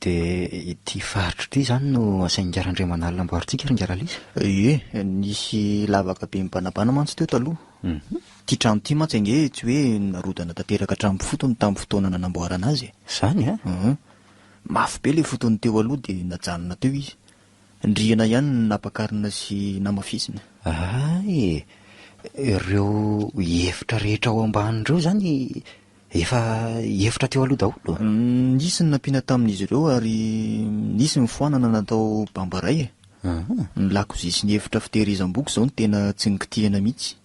Speaker 2: De ity faritra ity zany no asaingarandre manalina amboarintsika ringaralisa.
Speaker 4: Nisy lavaka be mibanabana mantsy teo taloha. Ty trano ty mantsy ange tsy hoe narodana tanteraka trano fotony tamin'ny fotoana nanamboarana azy.
Speaker 2: Zany a?
Speaker 4: Mafy be le fotony teo aloha de najanona teo izy. Ndriana ihany napakarina sy namafisina.
Speaker 2: Ireo efitra rehetra ao ambanindreo zany efa efitra teo aloha daholo.
Speaker 4: Nisy ny nampiana tamin'izy ireo ary nisy ny foanana natao bambaray e. Ny lakozia sy ny efitra fitehirizam-boky zao ny tena tsy nikitihana mihitsy.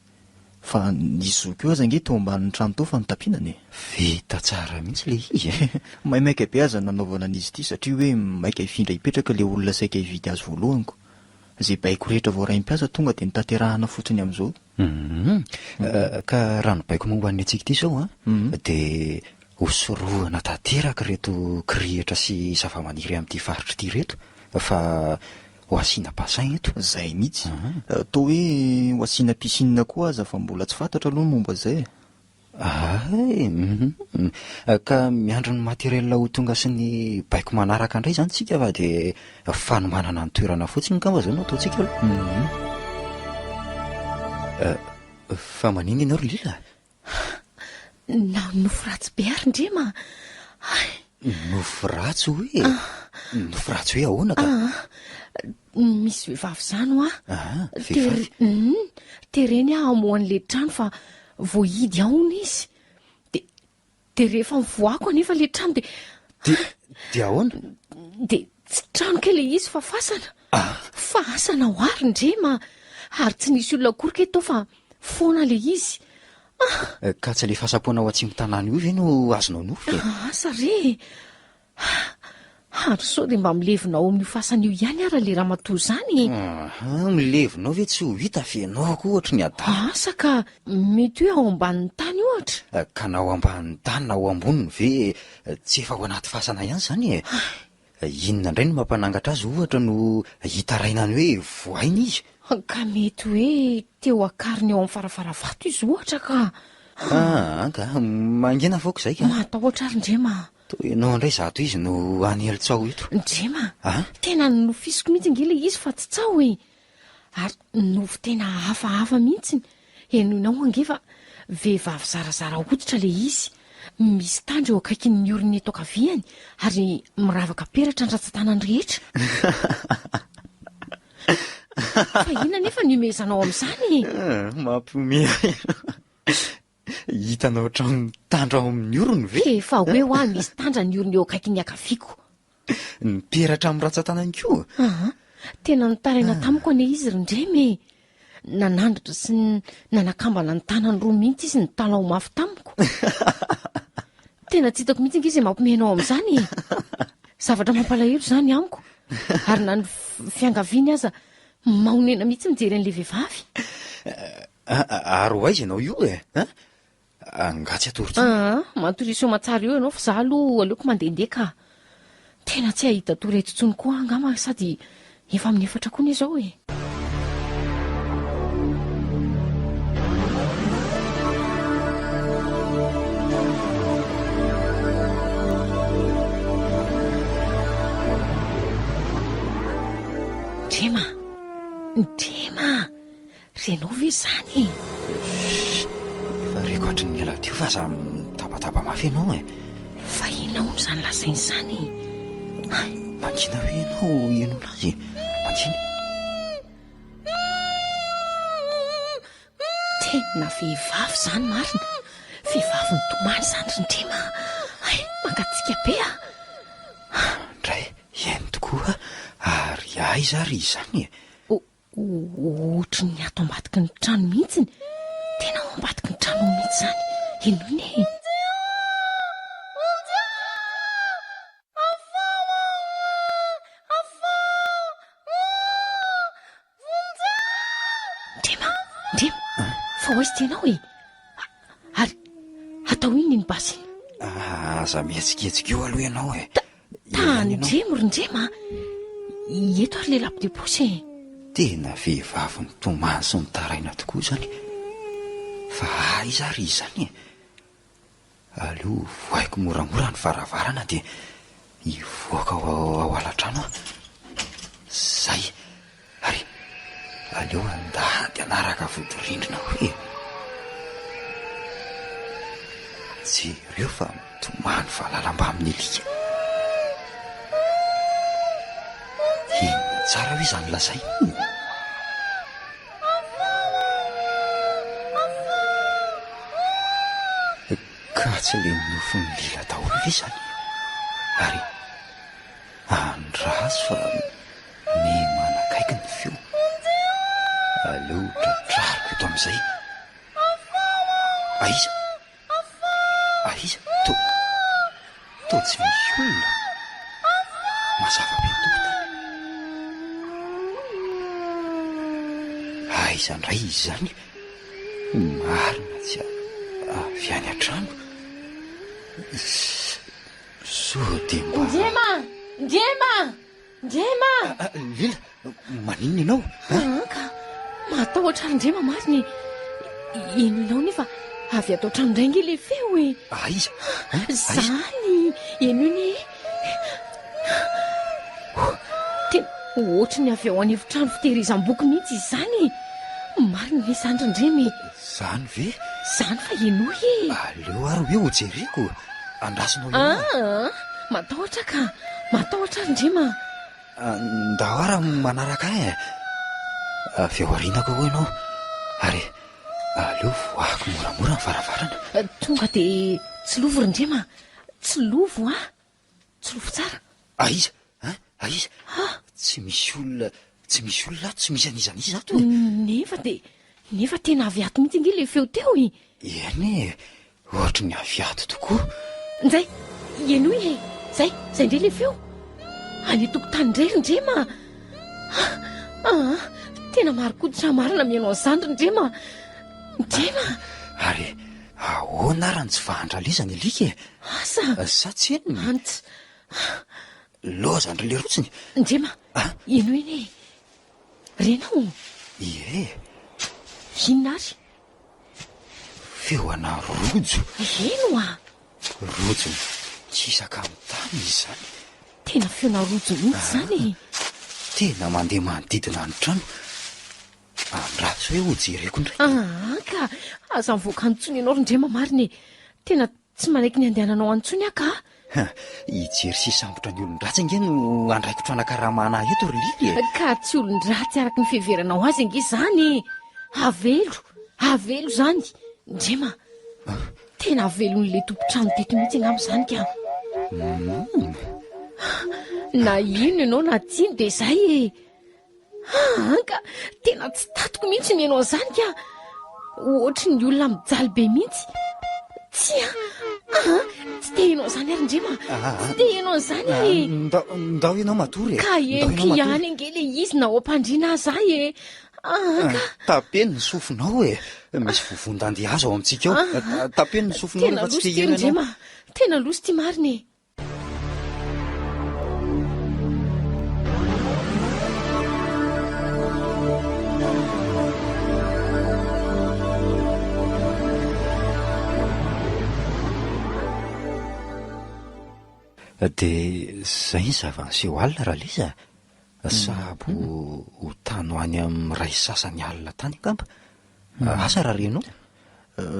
Speaker 4: Fa nisy zo koa aza ange teo ambanin'ny trano tao fa nitapinany.
Speaker 2: Vita tsara mihitsy le izy.
Speaker 4: Maimaika be aza nanaovana an'izy ity satria hoe maika hifindra hipetraka le olona saika hividy azy voalohaniko. Zay baiko rehetra vao raim-piasa tonga de nitaterahana fotsiny amin'izao.
Speaker 2: Ka rano baiko momban'ny antsika ity zao de hosorohana tanteraka reto kirihitra sy zava-maniry amin'ity faritra ity reto fa ho asiana basin eto.
Speaker 4: Zay mihitsy. Tao hoe ho asiana piscine koa aza fa mbola tsy fantatra aloha momba zay.
Speaker 2: Ka miandro ny materiel ho tonga sy ny baiko manaraka indray zany tsika fa de fanomanana ny toerana fotsiny kamba zao no ataontsika aloha. Fa manino ianao ry Lila?
Speaker 1: Na nofo ratsy be ary Ndrema.
Speaker 2: Nofo ratsy hoe? Nofo ratsy hoe ahoana ka?
Speaker 1: Misy vehivavy zany ho
Speaker 2: vehivavy?
Speaker 1: Tereny amoan'le trano fa voahidy ahona izy. De rehefa mivoako anefa le trano
Speaker 2: de ahoana?
Speaker 1: De tsy trano kely izy fa fasana. Fasana ho ary Ndrema. Ary tsy nisy olona akory keto fa foana le izy.
Speaker 2: Ka tsy le fahasapoana ao atsimo tanàna io ve no azonao nofo?
Speaker 1: Sare. Ary sao de mba milevinao amin'io fasana io ihany ara le ramatoa zany.
Speaker 2: Milevinao ve tsy ho hita fenao koa ohatra ny adala?
Speaker 1: Asa ka mety hoe ao ambanin'ny tany ohatra.
Speaker 2: Ka na ao ambanin'ny tany na ao amboniny ve tsy efa ao anaty fasana ihany zany e. Inona indray no mampanangatra azy ohatra no hitarainany hoe voainy izy?
Speaker 1: Ka mety hoe teo akariny eo amin'ny farafaravato izy ohatra ka.
Speaker 2: Ka mangena foka zay ka.
Speaker 1: Matahotra ary Ndrema.
Speaker 2: Ianao indray zato izy no anelitsao eto.
Speaker 1: Ndrema, tena nofisiko mihitsy nge le izy fa tsy tsao e. Ary nofo tena hafahafa mihitsy. Henonao ange fa vehivavy zarazara hoditra le izy. Misy tandro eo akaikin'ny oriny eto ankaviany ary miravaka peratra ny ratsan-tanany rehetra. Fa inona nefa ny omezanao amin'izany?
Speaker 2: Mampiomehy. Hitanao trano tandro ao amin'ny orony ve?
Speaker 1: Efa hoe ho any misy tandra ny oriny eo akaikin'ny akaviako.
Speaker 2: Ny peratra amin'ny ratsan-tanany koa?
Speaker 1: Tena nitaraina tamiko ane izy Rindremy. Nanandratra sy nanakambana ny tanany roa mihitsy izy ny talao mafy tamiko. Tena tsy hitako mihitsy ange izay mampimenao amin'izany. Zavatra mampalahelo zany amiko. Ary na ny fiangaviany aza mahonena mihitsy mijery an'le vehivavy.
Speaker 2: Ary ho aiza ianao io e? Angatsy atoritsy.
Speaker 1: Matorisy eo matsara eo ianao fa za aloha aleoko mandehandeha ka. Tena tsy ahita toreto tsony koa angamba sady efa amin'ny efatra koa ny izao e. Ndrema, renao ve zany?
Speaker 2: Fa reko hatry ny miala teo fa za mitabataba mafy ianao e.
Speaker 1: Fa inona hono zany lasainy zany?
Speaker 2: Mangina hoe ianao ianona azy. Mangina.
Speaker 1: Tena vehivavy zany marina. Vehivavy nitomany zany Rindrema. Mangatsika be a.
Speaker 2: Ndray, eny tokoa ary aiza ry zany e.
Speaker 1: ohatry ny ato ambadiky ny trano mihitsiny, tena ao ambadiky ny trano mihitsy zany. Inony e? Ndrema fa hoaizy tenao e. Ary atao iny ny basy?
Speaker 2: Aza mihetsiketsika io aloha ianao e.
Speaker 1: Tandremo ry Ndrema, eto ary lehilahy mpideposy e.
Speaker 2: Tena vehivavy ny tomany sy nitaraina tokoa zany, fa aiza ry izany e. Aleo voaiko moramora ny varavarana dia hivoaka ao alatrano zay. Ary aleo andady anaraka vodorindrina hoe jereo fa mitomany fahalalamba amin'ny alika. Inona tsara hoe izany lazay? Ka tsy le nofony lila daholo ve izany? Ary andraso fa ny manakaiky ny feo. Aleo tratrariko eto amin'izay. Aiza? Aiza? To tsy misy olona. Mazava be ny tokotany. Aiza indray izy izany? Marina tsy avy any an-trano. Sao dia mba...
Speaker 1: Ndrema!
Speaker 2: Lila, maninona ianao?
Speaker 1: Ka matahotra ary Ndrema mariny. Inonao nefa avy atao trano indray nge le feo e.
Speaker 2: Aiza?
Speaker 1: Zany, inony e. Tena ohatry ny avy ao any efitrano fitehirizam-boky mihitsy izany. Marina ve izany ry Ndrema?
Speaker 2: Zany ve?
Speaker 1: Zany fa ino e?
Speaker 2: Aleo ary hoe ho jereko. Andrasonao ianao.
Speaker 1: Matahotra ka. Matahotra ry Ndrema.
Speaker 2: Ndao ara manaraka e. Avy ao arinako ho ianao. Ary aleo voako moramora ny varavarana.
Speaker 1: Tonga dia tsy lovo ry Ndrema. Tsy lovo tsy lovo tsara.
Speaker 2: Aiza? Aiza? Tsy misy olona ato, tsy misy an'izaniza ato e.
Speaker 1: Nefa tena avy ato mihitsy nge le feo teo e.
Speaker 2: Eny e, ohatry ny avy ato tokoa.
Speaker 1: Nzay, eno e. Zay ndre le feo. Any tokotany indray ry Ndrema. Tena marikoditra marina mianao an'izany ry Ndrema. Ndrema.
Speaker 2: Ary ahoana ary ny tsy fahandralezany alika e?
Speaker 1: Asa?
Speaker 2: Sa tsy eniny?
Speaker 1: Antsy.
Speaker 2: Loza andry le rotsiny.
Speaker 1: Ndrema, ino eny e? Renao?
Speaker 2: Ie.
Speaker 1: Inona ary?
Speaker 2: Feoana rojo.
Speaker 1: Eno
Speaker 2: Rojo tsisaka amin'ny tany izy zany.
Speaker 1: Tena feona rojo mihitsy zany e.
Speaker 2: Tena mandeha manodidina ny trano. Andraso hoe ho jereko indray.
Speaker 1: Ka aza mivoaka antsony ianao ry Ndrema mariny. Tena tsy manaiky ny andehananao antsony aka.
Speaker 2: Hijery sy sambotra ny olon-dratsy nge no andraiko trano karamana eto ry Lily e.
Speaker 1: Ka tsy olon-dratsy araky ny fiheveranao azy nge zany. Avelo zany. Ndrema, tena avelon'le tompotrano teto mihitsy angamba zany ka. Na ino ianao na tsiny dia izay e. Ka tena tsy tatiko mihitsy ny ianao zany ka. Ohatry ny olona mijaly be mihitsy. Tsy te ianao zany ary Ndrema. Tsy te ianao zany e.
Speaker 2: Ndao ianao matory e.
Speaker 1: Ka eniko ihany nge le izy na ao am-pandriana aza e.
Speaker 2: Tapeny ny sofinao e. Misy vovon-dandihazo ao amintsika ao. Tapeny ny sofinao
Speaker 1: tena
Speaker 2: rehefa tsy te
Speaker 1: losy ty
Speaker 2: ianao.
Speaker 1: Ndrema. Tena losy ty mariny e.
Speaker 2: Dia izay ny zava-niseho alina raha liza. Sahabo ho tany ho any amin'ny ray sasany alina tany angamba. Asa raha renao?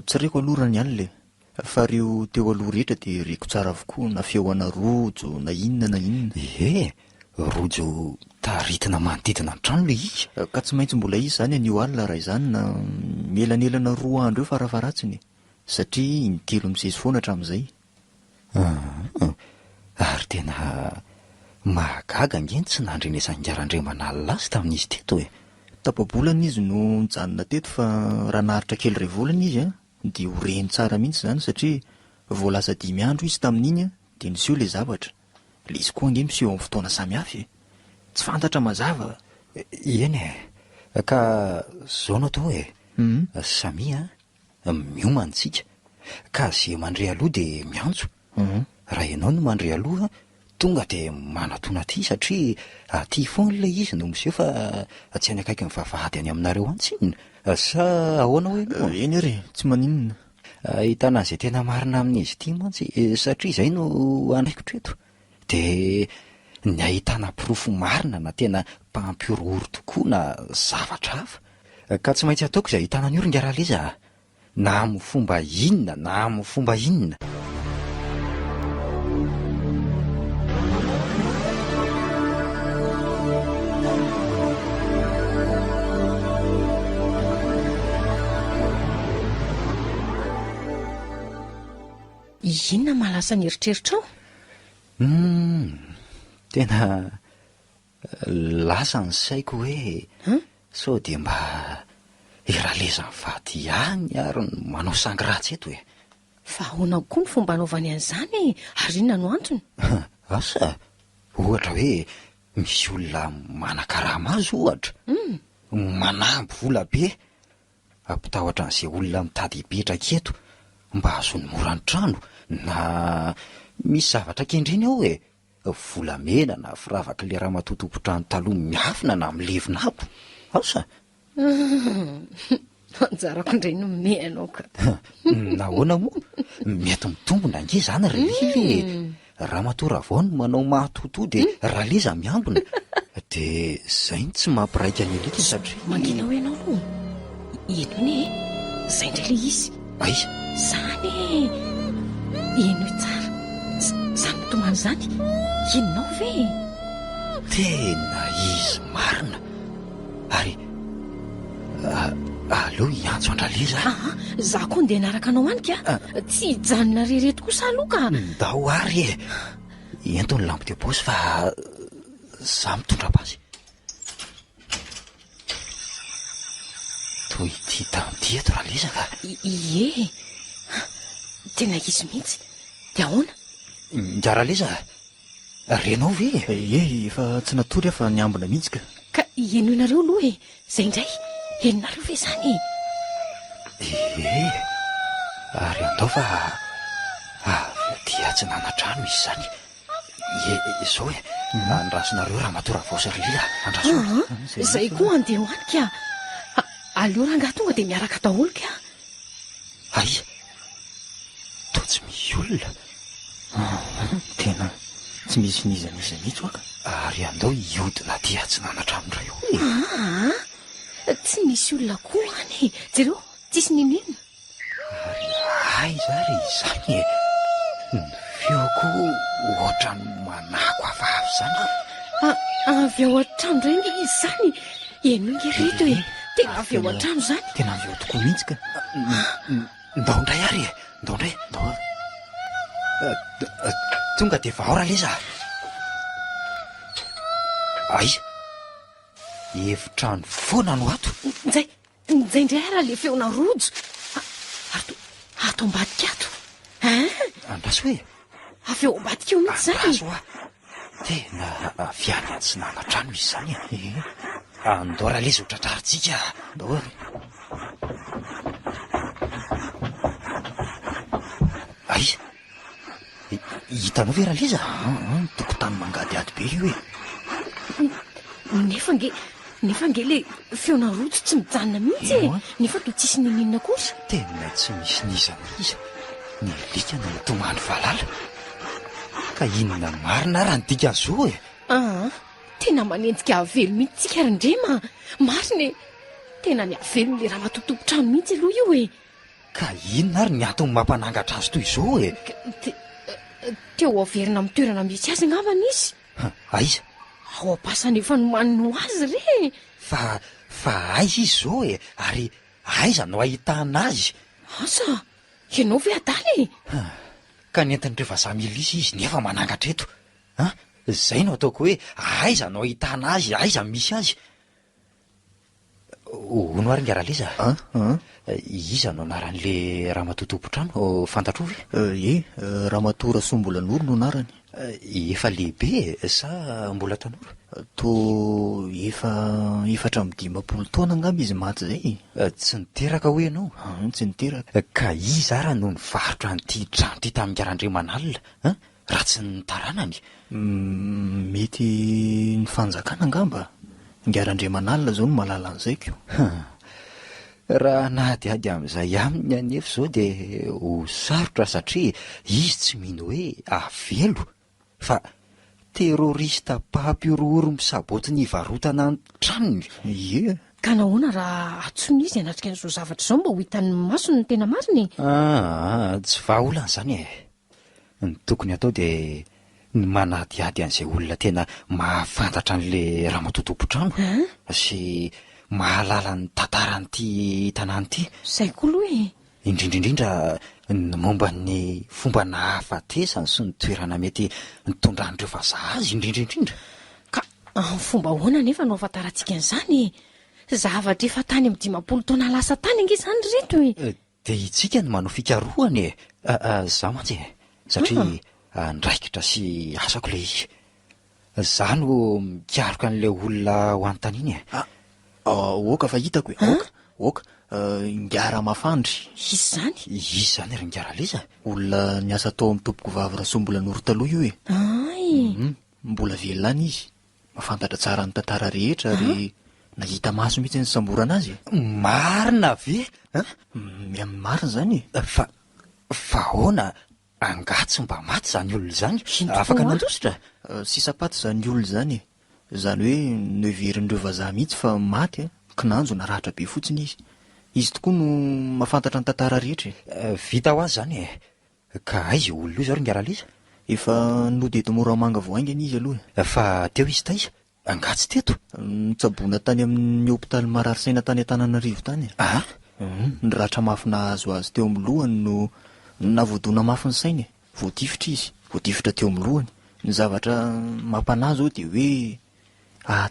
Speaker 4: Tsy reko aloha ny alina e. Fa reo teo aloha rehetra dia reko tsara avokoa na feoana rojo na inona.
Speaker 2: Rojo taritina manodidina ny trano le izy.
Speaker 4: Ka tsy maintsy mbola izy zany anio alina raha izany na melanelana 2 andro eo farafaratsiny. Satria intelo misesy foana hatramin'izay.
Speaker 2: Ary tena mahagaga ngeny tsy nandrenesan'ngarandrema nalina azy tamin'izy teto e.
Speaker 4: tapabolana izy no nijanona teto fa raha naharitra kely ray volana izy dia horeny tsara mihitsy izany satria vao lasa 5 andro izy tamin'iny dia niseho ilay zavatra. Ilay izy koa ange miseho amin'ny fotoana samihafa e. Tsy fantatra mazava.
Speaker 2: Eny e, ka zao no atao e. Samia miomantsika ka zay mandray aloha dia miantso. Raha ianao no mandray aloha tonga dia manatona aty satria aty foana ilay izy no miseho fa tsy any akaiky ny vavahady any aminareo antsinina. Sa ahoana hoe no?
Speaker 4: Eny ary tsy maninona.
Speaker 2: Ahitana izay tena marina amin'izy ity mantsy satria izay no anaikitra eto dia ny ahitana pirofo marina na tena mpampiorohoro tokoa na zavatra hafa ka tsy maintsy ataoko izay ahitana ny oringa raha leza na amin'ny fomba inona na amin'ny fomba inona.
Speaker 1: Inona mahalasa ny eritreritrao?
Speaker 2: Tena lasa ny saiko hoe sao dia mba iraleza ny vady ihany ary manao sangy ratsy eto e.
Speaker 1: Fa ahoana koa ny fomba anaovany an'izany ary inona no antony?
Speaker 2: Asa ohatra hoe misy olona manan-karama azy ohatra manampy vola be ampitahotra an'izay olona mitady hipetraka eto mba azony mora ny trano na misy zavatra kendreny ao e, volamena na firavaka le raha matotopotrano taloha miafina na milevinapo. Asa
Speaker 1: anjarako indray no meanao ka.
Speaker 2: Nahoana moa mety mitombona ange zany revile raha matora avao no manao mahatoto dia raha leza miambina dia zay ny tsy mampiraika ny alika satria
Speaker 1: mangina ho ianao aloha enony e zay indray le izy
Speaker 2: aiza
Speaker 1: zany eno tsara zany mitomany zany inonao ve
Speaker 2: tena izy marina ary aleo hiantso andraleza
Speaker 1: za koa ndeha naraka anao anyka tsy hijanona rereto kosa aloha ka
Speaker 2: ndao ary e entony lampo de bosy fa za mitondra basy toy ity tamity eto raha leza ka
Speaker 1: ie tena izy mihitsy dia ahoana
Speaker 2: ndrara leza renao ve
Speaker 4: efa tsy natory afa niambina mihitsy
Speaker 1: ka eno inareo aloha e zay indray enonareo ve zany
Speaker 2: ary andao fa dia tsy nanatrano izy zany zao e andrasonareo raha matora vaosarlia andraso
Speaker 1: zay koa andeha ho any ka aleo raha ngah tonga dia miaraka daholo ka
Speaker 2: aiza to tsy misy olona
Speaker 4: tena tsy misy nizaniza mihitsy oaka
Speaker 2: ary andao iodina dia tsy nanatramondray io
Speaker 1: tsy misy olona koa any jereo tsisy ninino
Speaker 2: ary aiza ry izany e ny feoko ohatrany manako avavy zany
Speaker 1: avy ao an-trano reny izy zany eno inge reto e tena avy ao an-trano zany
Speaker 4: tena avy ao tokoa mihitsy ka
Speaker 2: ndao indray ary e ndao indray ndao tonga dia vaora leza aiza efitrano foana no ato
Speaker 1: nzay indray raha le feona rojo ato ambadika ato
Speaker 2: andraso hoe
Speaker 1: avy ao ambadika eo mihitsy zany
Speaker 2: andraso a tena fiany tsy nanatrano izy zany andao raha leza ho tratraritsika ndao aiza hitanao ve raha leza tokotany mangadiady be io
Speaker 1: nefa nge le feona rojo tsy mijanona mihitsy nefa to tsisy ninina kosa
Speaker 2: tena tsy misy nizana iza ny alika no mitomany valala ka inona marina raha nydika an'izao
Speaker 1: tena manenjika avelo mihitsy tsika rindrema marina e tena ny avelo le raha matotopotrano mihitsy aloha io e
Speaker 2: ka inona ary ny antony mampanangatra azy toy izao e
Speaker 1: teo averina amin'ny toerana misy azy angambana izy
Speaker 2: aiza
Speaker 1: ao am-pasany efa nomanino azy re
Speaker 2: fa aiza izy zao e ary aiza no ahitana azy
Speaker 1: asa ianao ve adaly
Speaker 2: ka nentiny rehefa za milisa izy nefa manangatra eto zay no ataoko hoe aiza no ahitana azy aiza misy azy Ono ary ngaraliza iza no anaran'le ramatotompotrano fantatro
Speaker 4: ve? Ramatoa Rasombolanoro no anarany.
Speaker 2: Efa lehibe sa mbola tanora?
Speaker 4: To efatra amby 20 taona angamba izy maty zay.
Speaker 2: Tsy niteraka hoe ianao?
Speaker 4: Tsy niteraka.
Speaker 2: Ka iza ara no nivarotra an'ity trano ty tamin'ny Ngarandriamanalina raha tsy ny taranany?
Speaker 4: Mety ny fanjakana angamba. Ngarandriamanalina zao no mahalala an'izay ko.
Speaker 2: Raha nahadiady amin'izay aminy anefa zao dia ho sarotra satria izy tsy mino hoe avelo fa terorista mpampiroro misaboty ny varotana ny tranony.
Speaker 4: Ie.
Speaker 1: Ka nahoana raha atsony izy anatrika n'izao zavatra izao mba ho hitan'ny masony ny tena mariny?
Speaker 2: Tsy vahaolana izany ny tokony atao dia ny manadiady an'izay olona tena mahafantatra an'le ramatotompotrano sy mahalala ny tantaran'ity tanàna ity.
Speaker 1: Zay koa aloha
Speaker 2: indrindraindrindra ny momba ny fomba nahafatesany sy ny toerana mety nitondran'ireo vazaha azy indrindraindrindra.
Speaker 1: Ka fomba ahoana nefa no afantarantsika an'izany? Zavatra efa tany amin'ny 20 taona lasa tany ange izany reto
Speaker 2: dia itsika no manao fikarohany za mantsy satria ndraikitra sy asako le izy. Za no mikaroka an'ilay olona ho anontaniany.
Speaker 4: Oka fa hitako oka Ngara Mafandry.
Speaker 1: Izy zany?
Speaker 2: Izy zany ry Ngaraliza.
Speaker 4: Olona niasa tao amin'ny tompoko vavy Rasombolanoro taloha io mbola velona izy, mafantatra tsara ny tantara rehetra ary nahita maso mihitsy ny samborana azy.
Speaker 2: Marina ve?
Speaker 4: Marina zany.
Speaker 2: Fa ahoana angatsy mba maty zany olona zany? Afaka nandositra?
Speaker 4: Sisapaty zany olona zany. Zany hoe neverin'ireo vazaha mihitsy fa maty kinanjo naratra be fotsiny izy. Izy tokoa no mahafantatra ny tantara rehetra.
Speaker 2: Vita ho azy zany ka aiza olona io zao ry Ngaraliza?
Speaker 4: Efa nody eto Moramanga voaingany izy aloha.
Speaker 2: Fa teo izy taiza? Angatsy teto?
Speaker 4: Nitsaboana tany amin'ny hôpitaly Mararisaina tany Antananarivo tany. Ny ratra mafy nahazo azy teo amin'ny lohany no navoadona mafy ny sainy. Voatifitra izy, voatifitra teo amin'ny lohany. Ny zavatra mampanahy zao dia hoe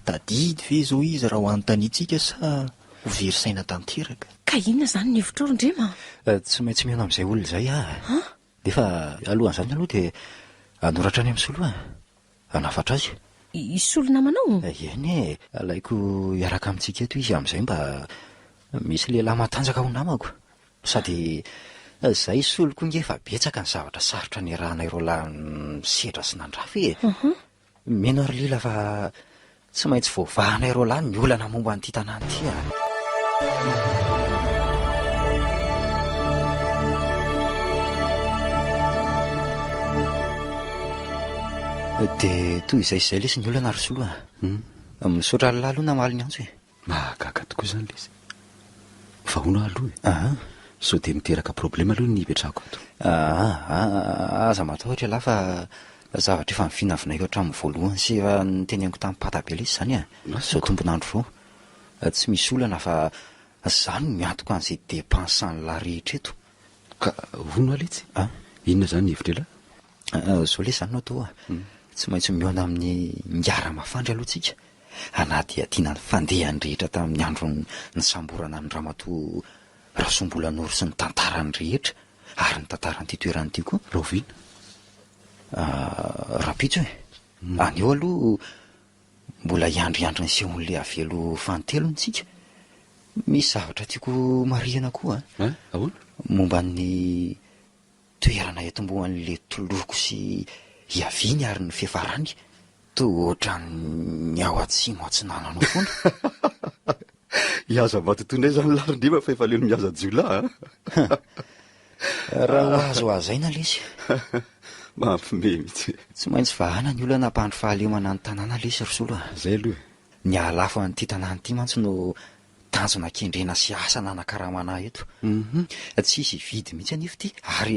Speaker 4: tadidy ve zao izy raha ho anontaniantsika sa ho very saina tanteraka.
Speaker 1: Ka inona zany ny hevitra Ndrema?
Speaker 2: Tsy maintsy mihaino amin'izay olona izay dia fa alohan'izany aloha dia anoratra any amin'ny solo anafatra azy.
Speaker 1: Isolo namanao?
Speaker 2: Eny alaiko hiaraka amintsika eto izy amin'izay mba misy lehilahy matanjaka ho namako sady izay soloko ngefa betsaka ny zavatra sarotra ny rahana ireo lahy sedra sy nandrafy meno ary lila fa tsy maintsy voavahana ireo lahy ny olana momba n'ity tanàna ity dia toy izay izay lesy ny olana ry soloa misaotra lalàhy aloha namaly ny antso
Speaker 3: mahagaga tokoa izany lesy fa hono aloha sao dia miteraka problema aloha ny ipetrako ato.
Speaker 2: Aza matahotra lahy fa zavatra efa mifinavinaiko hatramin'ny voalohany sy efa nyteneniko tamin'ny patabe lesy izany sao tompon'andro zao tsy misy olana fa zany miantoko an'izay dépensany lahy rehetra eto.
Speaker 3: Ka hono aletsy inona zany ny hevitra lahy?
Speaker 2: Zao lesy zany no atao tsy maintsy mihaona amin'ny Ngara Mafandry aloha tsika anaty adiana ny fandehany rehetra tamin'ny andro ny samborana ny ramatoa Rasombolanoro sy ny tantarany rehetra ary ny tantaran'ity toeran'ity koa.
Speaker 3: Rovina
Speaker 2: rapitso aneo aloha mbola iandriandry ny sehon'le avelo fantelontsika misy zavatra tiako marihana koa
Speaker 3: ahoana
Speaker 2: momba ny toerana etombohan'le toloko sy iaviny ary ny fiafarany to ohatra ny ao atsimo atsinananao foana.
Speaker 3: Iaza matotonay zany larindrima fa efa leno miaza jiola
Speaker 2: raha azo azaina lesy
Speaker 3: mampime mihitsy
Speaker 2: tsy maintsy vahana ny olana mpandro fahalemana ny tanàna lesy ry solo
Speaker 3: zay aloha
Speaker 2: ny alafa n'ity tanàna ity mantsy no tanjona kendrena sy asa nanakaramana eto tsy isy vidy mihitsy anefa ity ary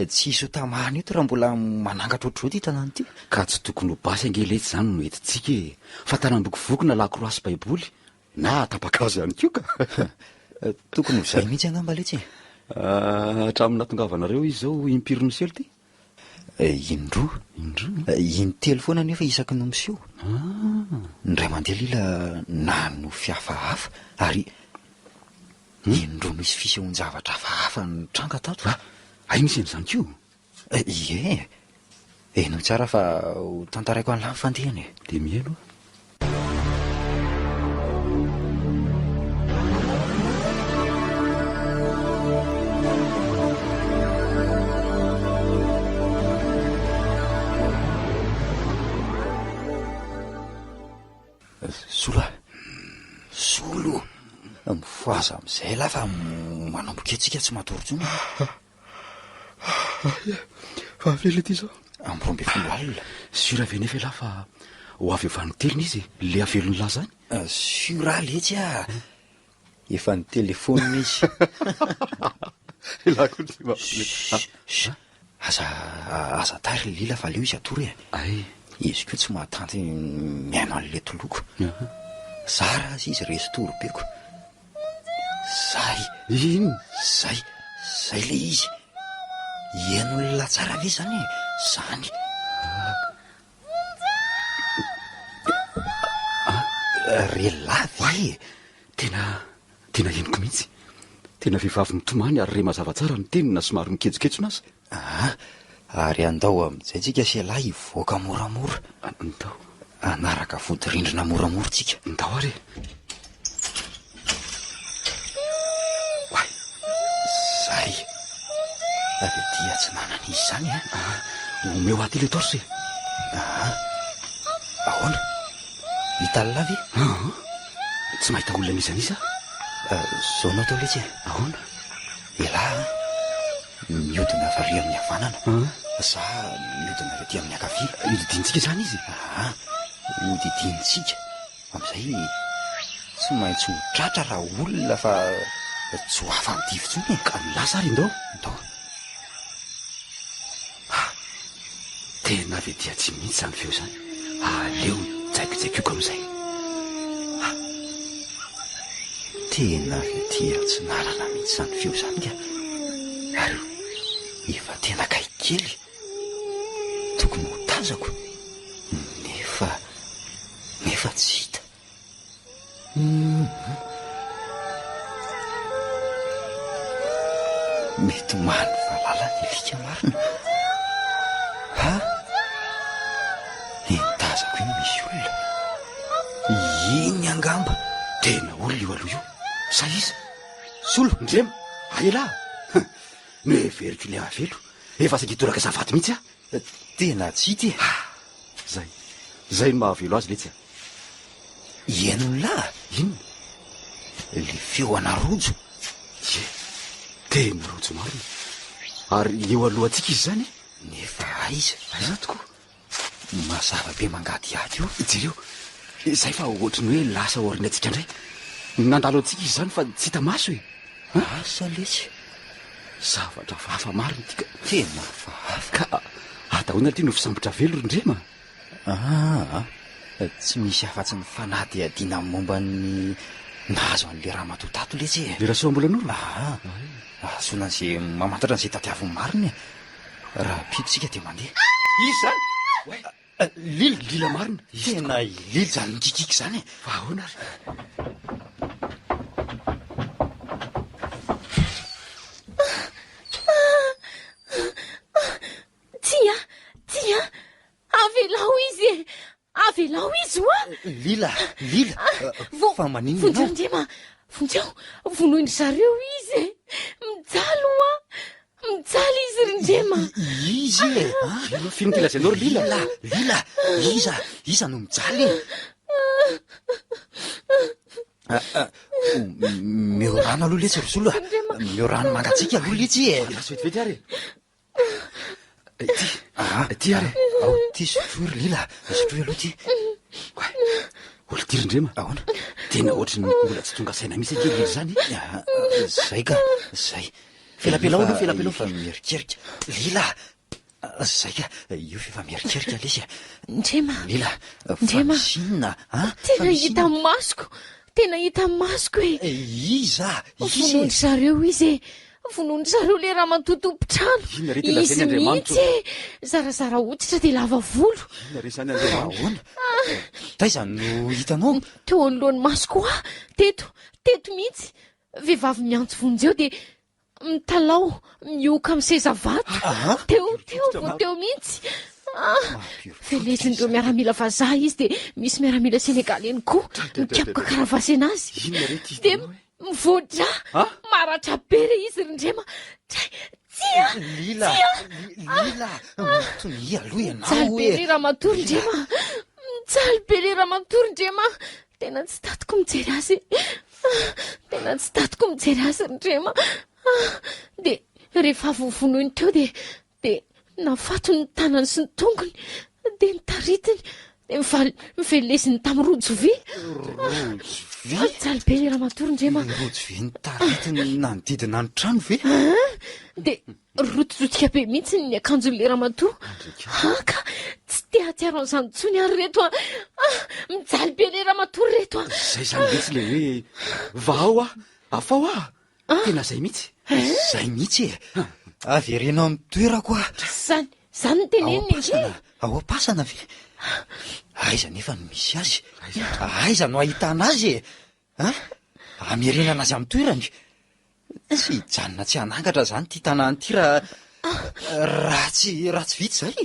Speaker 2: tsy isy ho tamahana eto raha mbola manangatra ohatr'izao ty tanàna ity
Speaker 3: ka tsy tokony ho basy angeletsy zany no entintsika fa tanam-bokivoky na lakoroasy baiboly na tapakazo ihany kio ka
Speaker 2: tokony hozay mihitsy angamba letsy
Speaker 3: hatramin'ny natongavanareo izy zao impirony selo ty
Speaker 2: indroa intelo foana nefa isaky no miseho ny ray mandeha lila na no fiafahafa ary indro misy fisehoan-javatra hafahafa ny tranga tato
Speaker 3: ainiseny zany ko
Speaker 2: ie eno tsara fa ho tantaraiko an'la mifandehany
Speaker 3: de mihaino
Speaker 2: solo mifoaza am'izay la fa manamboka antsika tsy matoritsony
Speaker 3: fa vela ty zao
Speaker 2: am'roambe folo alina
Speaker 3: sura ve nefa la fa ho avy efa niteliny izy le avelony la zany
Speaker 2: sura letsy a efa ny telefonina izy aza tary lila fa leo izy atory
Speaker 3: ay
Speaker 2: izy ko tsy mahatanty miaino an'le toloko zara azy izy resy torobeko zay
Speaker 3: ino
Speaker 2: zay le izy ienolona tsara ve zany zany relavy
Speaker 3: tena eniko mihitsy tena vehivavy mitomany ary re mazava tsara ny tenina somary miketsoketsona azy
Speaker 2: ary andao am'izay tsika selahy hivoaka moramora
Speaker 3: ndao
Speaker 2: anaraka vodirindrina moramora tsika
Speaker 3: ndao ary
Speaker 2: zay ave dia tsy nanana izy zany
Speaker 3: omeo aty le torse
Speaker 2: ahoana hitallavy
Speaker 3: tsy mahita olona misaniza
Speaker 2: zao nao tao letsy
Speaker 3: ahoana
Speaker 2: ela miodina avy ary amin'ny havanana za miodina avy aty amin'ny akavia
Speaker 3: iodidintsika zany izy
Speaker 2: iodidintsika am'izay tsy maintsy ho tratra raha olona fa tsy ho afa midivintsony
Speaker 3: ka milasa ary ndao tena ve dia tsy mihitsy zany feo zany aleo jaikojaikoiko am'izay
Speaker 2: tena ve tia tsy nalana mihitsy zany feo zany ka ary efa tena kaikely tokony ho tazako nefa tsy hita mety many valalany alika marina entazako iny misy olona iny angamba
Speaker 3: tena olona io aloha io sa izy solo ndrema aela no everiko le avelo efa saky hitoraka zavaty mihitsy
Speaker 2: tena tsy hity
Speaker 3: zay no mahavelo azy letsy
Speaker 2: ienon'la
Speaker 3: inona
Speaker 2: le feoana rojo
Speaker 3: tena rojo marina ary eo alohantsika izy zany
Speaker 2: nefa aiza
Speaker 3: tokoa
Speaker 2: mazava be mangady ady io
Speaker 3: jereo zay fa ohatrany hoe lasa oriny atsika indray nandalo antsika izy zany fa tsy hita maso
Speaker 2: asa letsy
Speaker 3: zavatra vafa marina tika
Speaker 2: tena vafa
Speaker 3: ka atahoana ty no fisambotra velo rindrema
Speaker 2: tsy misy afa-tsy ny fanady adina amin'ny momba ny nahazo an'le raha matotato letsy
Speaker 3: le raha soambola an'olo
Speaker 2: azona an'izay mamantatra an'izay tadiaviny mariny raha piditsika dia mandeha
Speaker 3: izy zany lila marina
Speaker 2: tena lily zany mikikiky zany
Speaker 3: fa ahoana ary
Speaker 1: tia avelao izy oa
Speaker 2: lila fa maninona
Speaker 1: vonjeo vonoiny zareo izy mijaly izy rindrema
Speaker 2: izy
Speaker 3: finotylazanao ry
Speaker 2: lila iza no mijaly miorano aloha letsy ry solo miorano mangatsika aloha letsy
Speaker 3: laso vetivety ary ty ary
Speaker 2: ty sotroy ry lila sotroy aloha ty
Speaker 3: olo ty rindrema
Speaker 2: ahoana
Speaker 3: tena ohatry ny mbola tsy tonga saina misy akely zany
Speaker 2: zay ka zay felapelao fa mierikerika lila zay ka io fefa mierikerika lesy lila fasinona
Speaker 1: tena hita masoko e
Speaker 2: iza
Speaker 1: vonony zareo izy vonony zareo le raha mantotompotrano izy mihitsy zarazara otitra de lava volo
Speaker 2: ahoana taiza no hitanao
Speaker 1: teo anoloany masoko teto mihitsy vehivavy miantso vonjy eo dia mitalao mioka amin'ny sezavato teo mihitsy velezindreo miaramila vazaha izy dia misy miaramila senegaly eny koa mikapoka karavasy anazy dia mivoadra maratra be re izy rindrema
Speaker 2: lila tony aloha ianao
Speaker 1: mijaly be le raha matory ndrema mijaly be le raha matory ndrema tena tsy tatiko mijery azy rindrema dia rehefa vovonoiny teo dia nafato ny tanany sy ny tongony dia nitaritiny dia miveleziny tamin'ny rojovy mijaly be le raha matory ndrema
Speaker 2: rojovy nitaritiny nanodidina ny trano ve
Speaker 1: dia rotojotika be mihitsy ny akanjony le raha matoa ka tsy tehatsiaro an'izany tsony ary reto mijaly be le raha matory reto
Speaker 3: zay zany mihitsy le hoe vao afao tena zay mihitsy
Speaker 2: avy erenao amin'ny toerako
Speaker 1: zany ny teneniny
Speaker 2: ao am-pasana ve aiza nefa no misy azy aiza no ahitana azy ameriana azy amin'ny toerany tsy hijanona tsy hanangatra zany ty tanàny ty raha tsy vitsy zay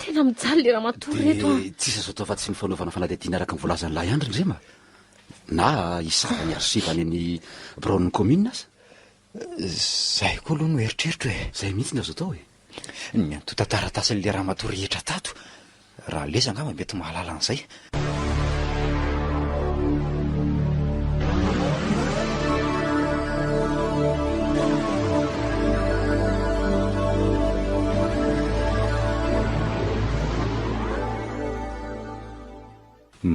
Speaker 1: tena mijaly le raha matory reto
Speaker 3: tsisy azo atao afa-tsy ny fanaovana fanadihadiana araka ny voalazany lahy andry ndrema na isavany ary sivany any braon'ny commune aza
Speaker 2: zay koa aloha no eritreritra hoe
Speaker 3: zay mihitsy ny azo atao hoe
Speaker 2: ny antotantaratasyn'le raha matory rehetra tato raha leza angamba mety mahalala an'izay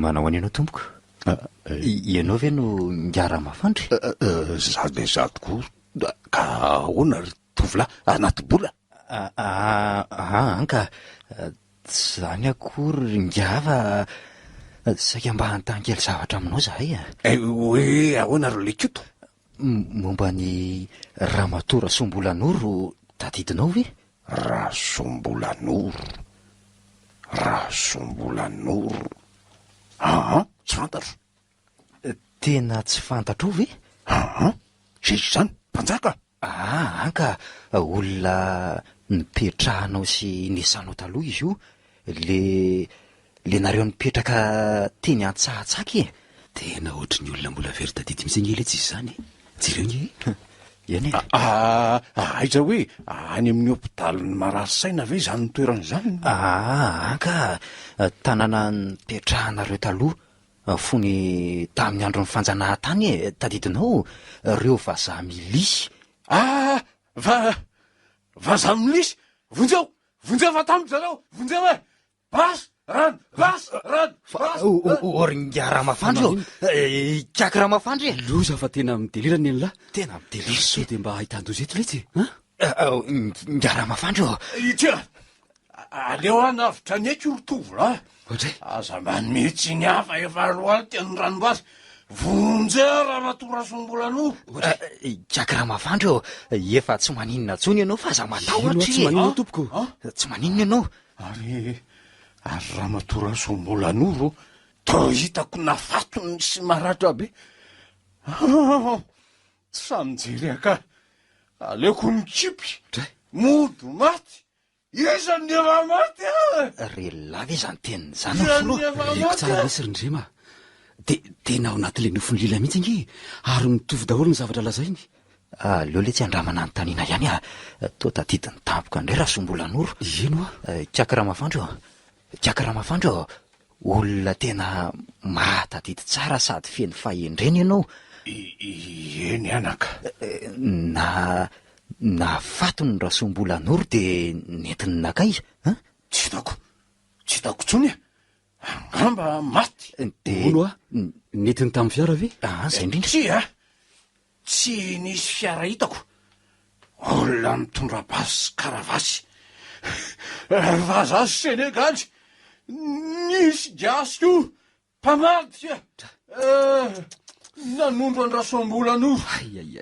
Speaker 2: manao any ianao tompoko ianao ve no ngiara mafandry
Speaker 5: zady tokoa ka ahoana ry tovolahy anaty bola
Speaker 2: anka tsy zany akory ngiava saika mba hantany-kely zavatra aminao zahay
Speaker 5: hoe ahoana ry lekoto
Speaker 2: momba ny Ramatora Sombolanoro tadidinao ve
Speaker 5: Rasombolanoro tsy fantatro
Speaker 2: tena tsy fantatro ve
Speaker 5: sisy zany mpanjaka
Speaker 2: anka olona nipetrahanao sy nisanao taloha izy io le nareo nipetraka teny antsahatsaky
Speaker 3: tena ohatry ny olona mbola very tadidy mihitsy angely tsy izy zany jereo ny
Speaker 2: eny
Speaker 5: aiza hoe any amin'ny hôpitaliny marary-saina ve zany nitoerana zany
Speaker 2: anka tanàna nipetrahanareo taloha fony tamin'ny andro ny fanjanahantany tadidinao reo vazaha milisy
Speaker 5: vazaha milisy vonjeo fa tamiko zareo vonjeo e
Speaker 2: oringa raha mafandry kaky raha mafandry
Speaker 3: loza fa tena midelirany any lahy
Speaker 2: tena midelira
Speaker 3: so dia mba hitandozeto letsy
Speaker 2: nga raha mafandry
Speaker 5: tia aleo anavitra ny eky rotovolahy
Speaker 3: ohatray
Speaker 5: aza manmetsy ny hafa efa aloaly tian'ny ranombazy vonje Ramatora Sombolanoro
Speaker 2: kaky raha mafandry efa tsy maninona tsony ianao fa aza matahotra
Speaker 3: tsy maninona tompoko
Speaker 2: tsy maninona ianao
Speaker 5: ary Ramatora Sombolanoro to hitako nafatony sy maratra be tsy samijeriaka aleoko mikipy mody maty izany efa maty
Speaker 2: relavy zany teniny zany
Speaker 3: eko tsara lesy rindrema dia tena ao anatin'le nofony lila mihitsy ange ary mitovy daholo ny zavatra lazainy
Speaker 2: aleo le tsy andramana ny tanina ihany to tadidiny tampoka indray raha Sombolanoro
Speaker 3: eno
Speaker 2: kaky raha mafandry olona tena mahatadidy tsara sady feny fahendreny ianao
Speaker 5: eny anaka
Speaker 2: na fatony raha Sombolanoro dia netiny nakaiza
Speaker 5: tsy hitako tsony angamba maty
Speaker 3: ono netiny tamin'ny fiara ve
Speaker 2: zay indrindra
Speaker 5: tsy nisy fiara hitako olona mitondra basy sy karavasy vazaha Senegaly nisy gasy io mpamady nanondro any Rasombolanoro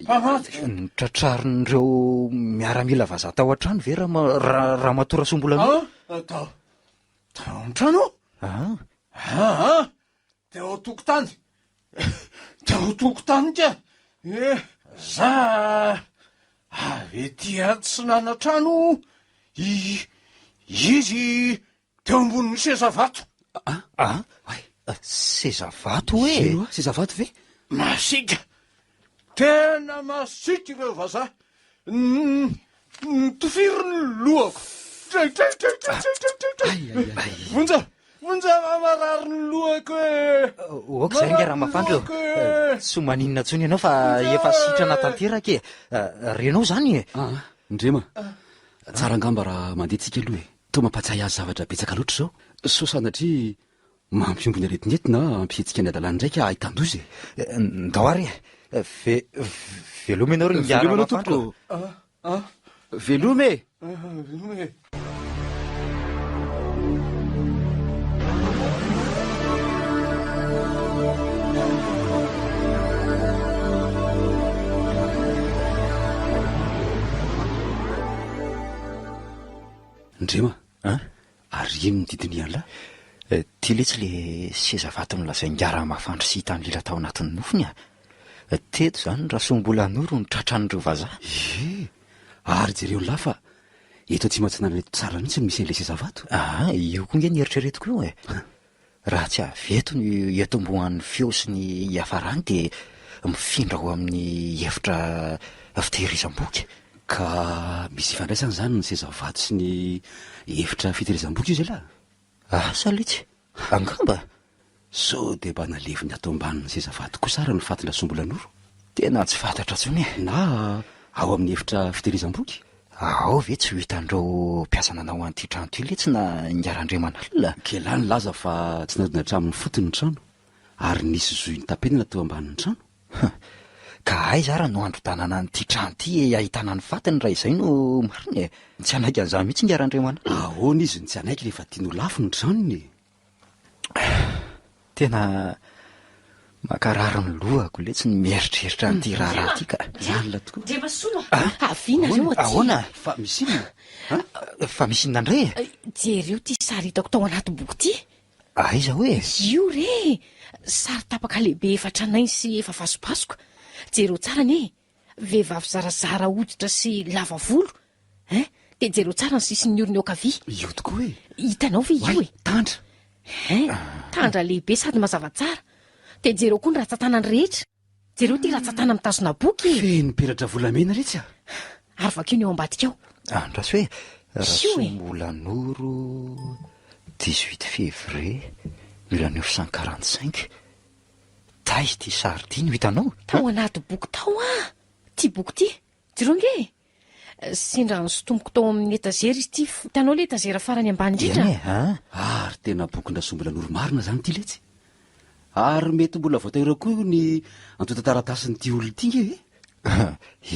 Speaker 5: mpamady
Speaker 2: nitratrarin'ireo miaramila vazaha tao an-trano ve Ramatora Sombolanoro
Speaker 5: tao an-trano teo tokotany ka za avy ety tsy nanatrano izy teo ambonin'ny sezavato.
Speaker 2: Sezavato hoe
Speaker 3: sezavato ve
Speaker 5: masika, tena masika ireo vazaha, tofiry ny lohako. Vonja mamarary ny lohako
Speaker 2: oka zay nge raha mafandro tsy maninona ntsony ianao fa efa sitrana tanteraka e. Renao zany e.
Speaker 3: ndrema tsara angamba raha mandehantsika aloha to mampatsiahy azy zavatra betsaka loatra zao, so sanatria mampiombo ny aretinety na ampihetsika ny adalany ndraiky ahitan-dozy
Speaker 2: ndao ary veloma ianao ry ngiara mafandro.
Speaker 3: Velome. Ndrema ary ino nodidiny ianla
Speaker 2: ty letsy le sezavato nolazay ngiara mafandro sy hitany lila tao anatin'ny nofony teto zany raha sombola noro ny tratran'ireo vazaha.
Speaker 3: Ary jereo lafa eto tsy matsinana reto tsara mihitsy no misy an'ilay sezavato.
Speaker 2: Io koa nge nieritreretiko io e. Raha tsy aveto ny etombohan'ny feo sy ny hafarany dia mifindra ao amin'ny efitra fitehirizam-boky.
Speaker 3: Ka misy ifandraisana zany ny sezavato sy ny efitra fitehirizam-boky io zay lahy.
Speaker 2: Asa letsy angamba
Speaker 3: so de mba naleviny ato ambanin'ny sezavato koa sara ny fatina sombolan'oro.
Speaker 2: Tena tsy fantatra tsony
Speaker 3: na ao amin'ny efitra fitehirizam-boky.
Speaker 2: Ao ve tsy ho hitandreo mpiasa nanao an'ity trano ty letsy na ngiaran-dremanalina.
Speaker 3: Kelany laza fa tsy naodina hatramin'ny fotony ny trano ary nisy zohy ny tapenina tao ambanin'ny trano.
Speaker 2: Ka ay zara no andro tanana n'ity trano ty ahitana ny fatiny raha izay no mariny e. Tsy anaiky an'izany mihitsy ngiaran-dremanalina.
Speaker 3: Ahoana izy ny tsy anaiky rehefa tiano lafo ny tranony.
Speaker 2: Tena makarary ny lohako letsy ny mieritreritra n'ity raharaha ty ka.
Speaker 3: Zanyla tokoa.
Speaker 1: Dreva soa aviana reo aty.
Speaker 2: Ahoana
Speaker 3: fa misy inona
Speaker 2: fa misy inona ndray e.
Speaker 1: Jereo ty sary hitako tao anaty boky ty.
Speaker 2: Aiza hoe
Speaker 1: io re sary tapaka lehibe efatra nay sy efa vasobasoka. Jereo tsara ne vehivavy zarazara hoditra sy lava volo de jereo tsara ny sisin'ny orony okavia.
Speaker 3: io tokoa hoe
Speaker 1: hitanao ve io e
Speaker 3: tandra
Speaker 1: tandra lehibe sady mazava tsara. De jereo koa ny ratsan-tanany rehetra. Jereo ty ratsan-tana mitazona boky
Speaker 3: feno peratra volamena retsy
Speaker 1: ary vakeo ny eo ambadika ao.
Speaker 2: Andraso hoe Rasombolanoro 18 février 1945. Tay ty sary ty no hitanao
Speaker 1: tao anaty boky tao ty boky ty jereo nge sendra ny sotomboko tao amin'ny etazera izy ty. Hitanao le etazera farany ambany indrindra.
Speaker 3: Ary tena bokinda sombolan'oro marina zany ty letsy. Ary mety mbola voatahira koa ny antota taratasiny ty olona ty nge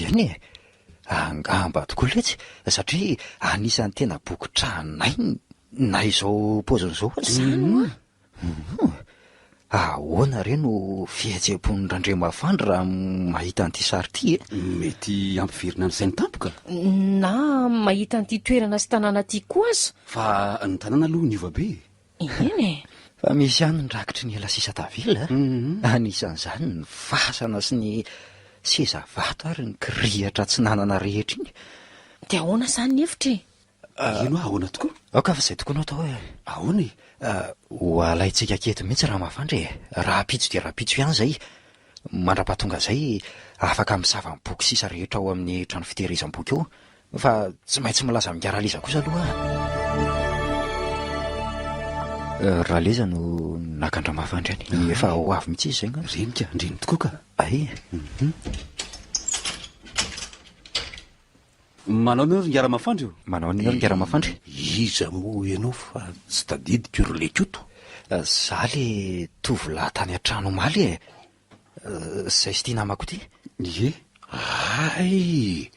Speaker 2: eny e angamba tokoa letsy satria anisan'ny tena boky tranay na izao paozin'izao
Speaker 1: zany
Speaker 2: ahoana re no fihetseham-pon'ny Randriamafandry raha mahita an'ity sary ty
Speaker 3: mety ampiverina ny sainy tampoka
Speaker 1: na mahita an'ity toerana sy tanàna ty koa aza
Speaker 3: fa ny tanàna aloha ny ova be
Speaker 1: eny
Speaker 2: fa misy ihany ny rakitry ny ela sisa tavela anisan'izany ny fasana sy ny sezavato ary ny kirihatra tsy nanana rehetra iny.
Speaker 1: de ahoana zany ny hevitra
Speaker 3: ino ahoana tokoa
Speaker 2: aoka fa izay tokoa nao tao hoe
Speaker 3: ahoana
Speaker 2: ho alaitsika keto mihitsy raha mafandry raha pitso de raha pitso ihany zay mandra-pahatonga zay afaka misava ny boky sisa rehetra ao amin'ny trano fitehirizam-boky eo fa tsy maintsy milaza mingiaraliza kosa aloha raha leza no nakandra mafandry any efa ho avy mihitsy izy zay nga
Speaker 3: renika ndreny tokoa ka
Speaker 2: ay
Speaker 3: manao nao ngiara-mafandry io
Speaker 2: manao an'io ngiara-mafandry
Speaker 5: iza moa ianao fa tsy tadidiko ry le koto
Speaker 2: za le tovolahy tany an-trano omaly zay sy tia namako ty
Speaker 3: ye
Speaker 5: ay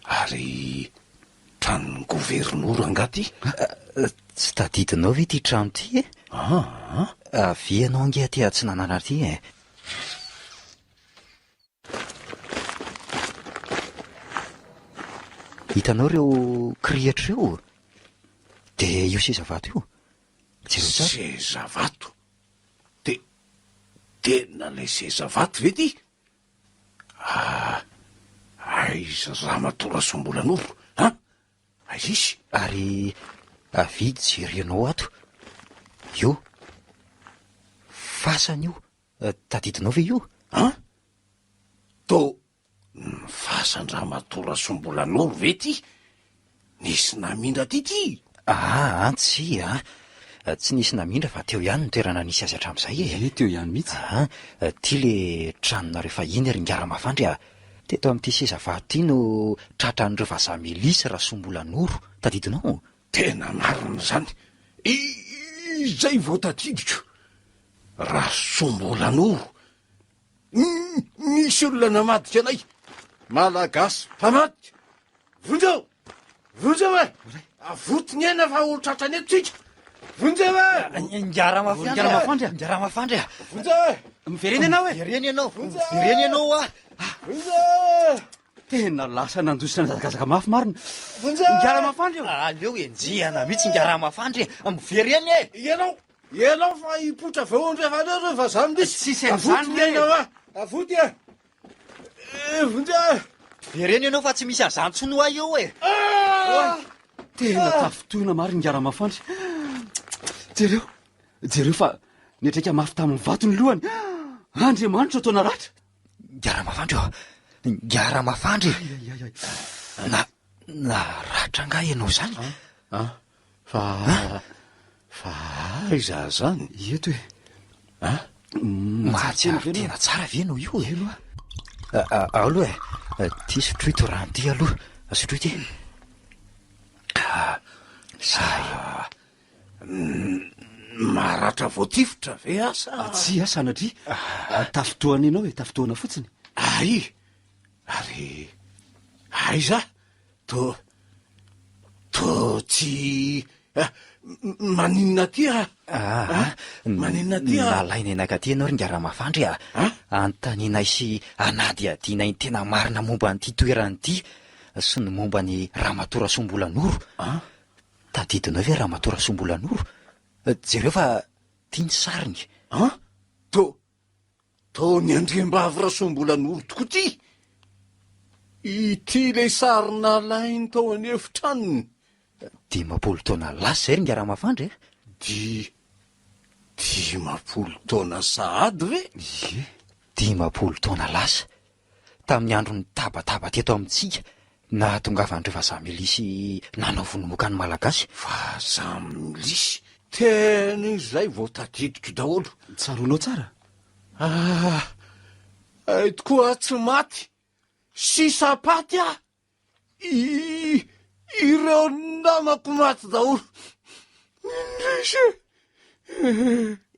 Speaker 5: ary tranon'ny governora angaty
Speaker 2: tsy tadidinao ve ty trano ty avianao ange ty tsy nanana ty hitanao reo kirihatra reo de io sezavato io
Speaker 5: sezavato de tena le sezavato ve ty aiza Ramatora Sombolanoro a aisy
Speaker 2: ary avidy jerenao ato io fasana io tadidinao ve io
Speaker 5: a to fasany Ramatora Sombolanoro ve ty nisy namindra ty
Speaker 2: tsy tsy nisy namindra fa teo ihany no toerana nisy azy hatramin'izay
Speaker 3: teo ihany mihitsy
Speaker 2: ty le tranonareo fa iny ry Ngara-Mafandry teto amin'ity seza vato ty no tratran'ireo vazaha Melisy Rasombolanoro tadidinao
Speaker 5: tena marina zany izay vao tadidiko Rasombolanoro nisy olona namadika anay malagasy mpamadika vonjeo e avotiny ena fa olo tratrany eto tsika vonjeo e
Speaker 2: Ngara-Mafandry
Speaker 5: vonjeo e
Speaker 3: mivereny ianao e
Speaker 2: vereny ianao
Speaker 5: vonjeo
Speaker 3: tena lasa nandositra nazakazaka mafy marina
Speaker 5: vonjeo
Speaker 3: Ngara-Mafandry io
Speaker 2: aleo enjiana mihitsy Ngara-Mafandry mivereny
Speaker 5: ianao fa hipotra veondry efa reo fa zany disy
Speaker 3: Tsisy an'izany
Speaker 5: avotiny avoty e vonjeo
Speaker 2: vereny ianao fa tsy misy azantsony ahy eo e
Speaker 3: tena tafotoana marina Ngara-Mafandry jereo fa netreka mafy tamin'ny vatony lohany Andriamanitra ataona ratra
Speaker 2: Ngara-Mafandry na ratra nga ianao zany
Speaker 5: fa aiza zany
Speaker 3: eto hoe
Speaker 2: mahatsiaro tena tsara ve no io aloha ty sotroy to rano ty aloha sotroy ty
Speaker 5: maratra voatifitra ve asa
Speaker 3: tsy sanatria tafotoana ianao e tafotoana fotsiny
Speaker 5: ary aiza to tsy maninona ty maninona ty
Speaker 2: nalaina enakaty ianao ry Ngara-Mafandry antaninay sy anady adinay tena marina momba nyity toerany ity sy ny momba ny Ramatora Sombolanoro tadidinao ve Ramatora Sombolanoro jereo fa tia ny sariny
Speaker 5: to ny Andriambavy Rasombolanoro tokoa ty ity le sarina lainy tao any efitranony
Speaker 2: 10 taona lasa zay ry Ngara-Mafandry
Speaker 5: 10 taona sahady ve
Speaker 2: 10 taona lasa tamin'ny andro ny tabataba teto amintsika na tongavandreo vazaha Melisy nanao vonomokany malagasy
Speaker 5: vazaha Melisy tena izay vao tadidiko daholo
Speaker 3: tsaronao tsara
Speaker 5: tokoa tsy maty sy sapaty ireo namako maty daholo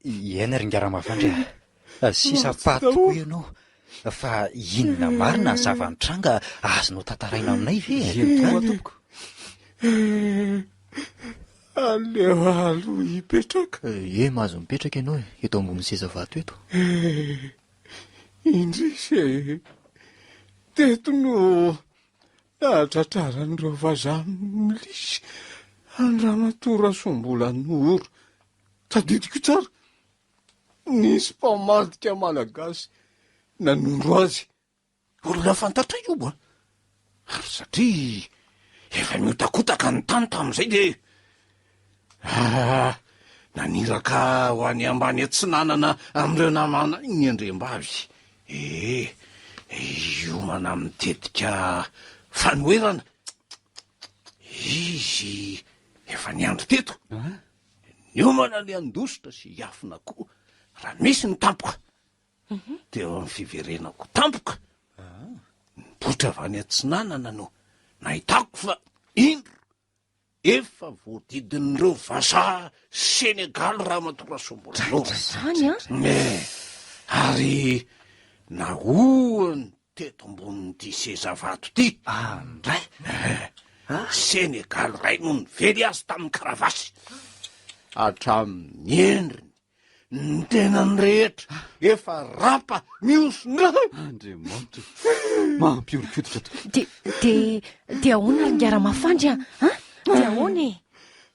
Speaker 2: iena ry Ngara-Mafandry sisa pato ianao fa inona marina ny zava-nitranga azonao tantaraina aminay ve
Speaker 3: tompoko
Speaker 5: aleo aloha hipetraka
Speaker 4: mahazo mipetraka ianao eto ambony seza vato eto
Speaker 5: indrisy teto no natratraran'ireo vazaha Melisy any Ramatora Sombolanoro tadidiko tsara nisy mpamadika malagasy nanondro azy olona fantatra io ary satria efa miotakotaka ny tany tamin'izay de naniraka ho any ambany atsinanana amin'ireo namana ny Andriambavy iomana mitetika fanoerana izy efa niandro teto niomana ny andositra sy hiafina koa raha misy ny tampoka de eo amin'ny fiverenako tampoka nibotra avy any atsinanana no nahitako fa indro efa voadidin'ireo vazaha Senegal Ramatora Sombolanoro ary nahoany teto ambonin'ity seza vato ty
Speaker 2: ndray
Speaker 5: Senegal ray no nively azy tamin'ny karavasy hatramin'ny endriny ny tenany rehetra efa rapa miosona
Speaker 3: Andriamanitra mampiorikoditra
Speaker 1: de ahoana ry Ngara-Mafandry de ahoana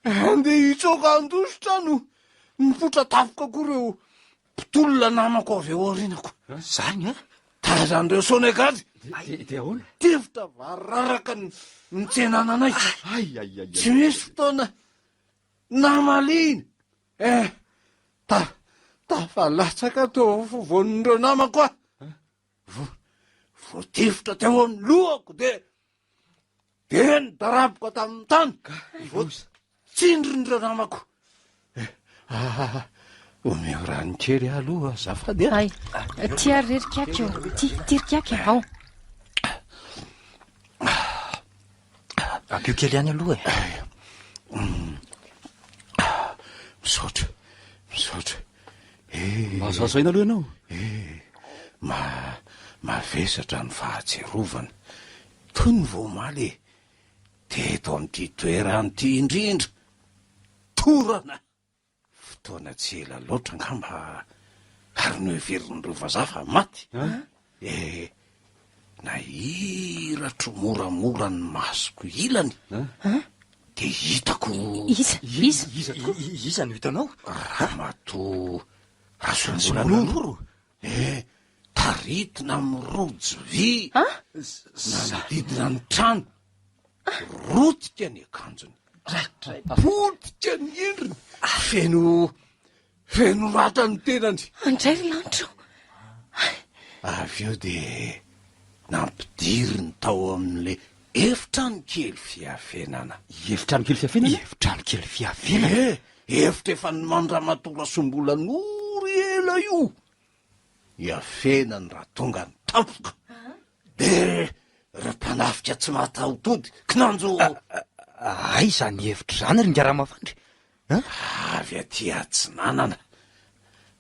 Speaker 5: andeha hitsoka andositra no mipotra tafoka koa reo mpitolona namako avy eo aorinako
Speaker 2: zany
Speaker 5: tazan'ireo sonegady
Speaker 3: de ahoana
Speaker 5: tivitra vararaka ny tsenana anay tsy misy fotoana namaliny tafalatsaka teo vonin'ireo namako a voatifitra teo amin'ny lohako de nidaraboka tamin'ny tany voatsindrin'ireo namako omeo rano kely aloha zafady
Speaker 1: ay tia rerikaka eo tirikaka ao
Speaker 2: ampio kely ihany aloha
Speaker 5: misaotra
Speaker 3: mahazoazoaina aloha ianao
Speaker 5: mavesatra ny fahatserovana toy ny voamaly teto amin'ity toeranyity indrindra torana fotoana tsy ela loatra ngamba ary no everin'ireo vazafa maty nahiratro moramora ny masoko ilany de hitako
Speaker 2: iza no hitanao
Speaker 5: Ramato Rasombolanoro taritina amin'ny rojo vy nanodidina ny trano rotika ny akanjony potika ny endriny feno rata ny tenany
Speaker 1: andray ry lanitro
Speaker 5: avy eo de nampidiry ny tao amin'le efitrano kely fiafenana
Speaker 3: efitrano kely fiafenana
Speaker 5: efitra efa ny mandramatoa Rasombolanoro ela io iafenany raha tonga ny tampoka de ry mpanafika tsy mataotody kinanjo
Speaker 2: ay zany hevitra zany ry ngiara-mafandry
Speaker 5: avy aty atsinanana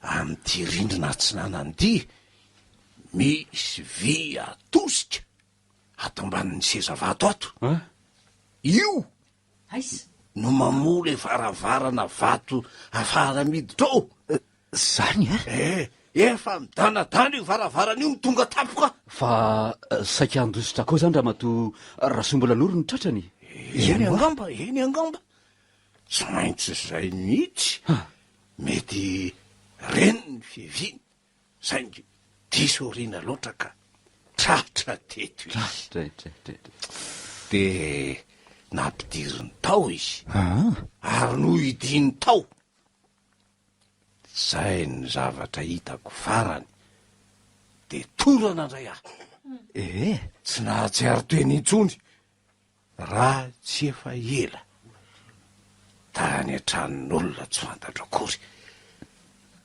Speaker 5: amin'ity rindrina atsinanana ity misy vy atosika ato ambanin'ny sezavato ato io no mamole varavarana vato afara miditra ao
Speaker 2: zany
Speaker 5: efa midanadana io varavarana io mitonga tapoka
Speaker 3: fa saika andositra koa zany raha mato Rasombolanoro ny tratrany
Speaker 5: eny angamba tsy maintsy zay mihitsy mety reny ny fiviny saingy diso oriana loatra ka tratra teto izy de nampidiriny tao izy ary no idiny tao zay ny zavatra hitako farany de torana ndray aho tsy nahatsiaro teny intsony raha tsy efa ela tany antranon'olona tsy fantatra akory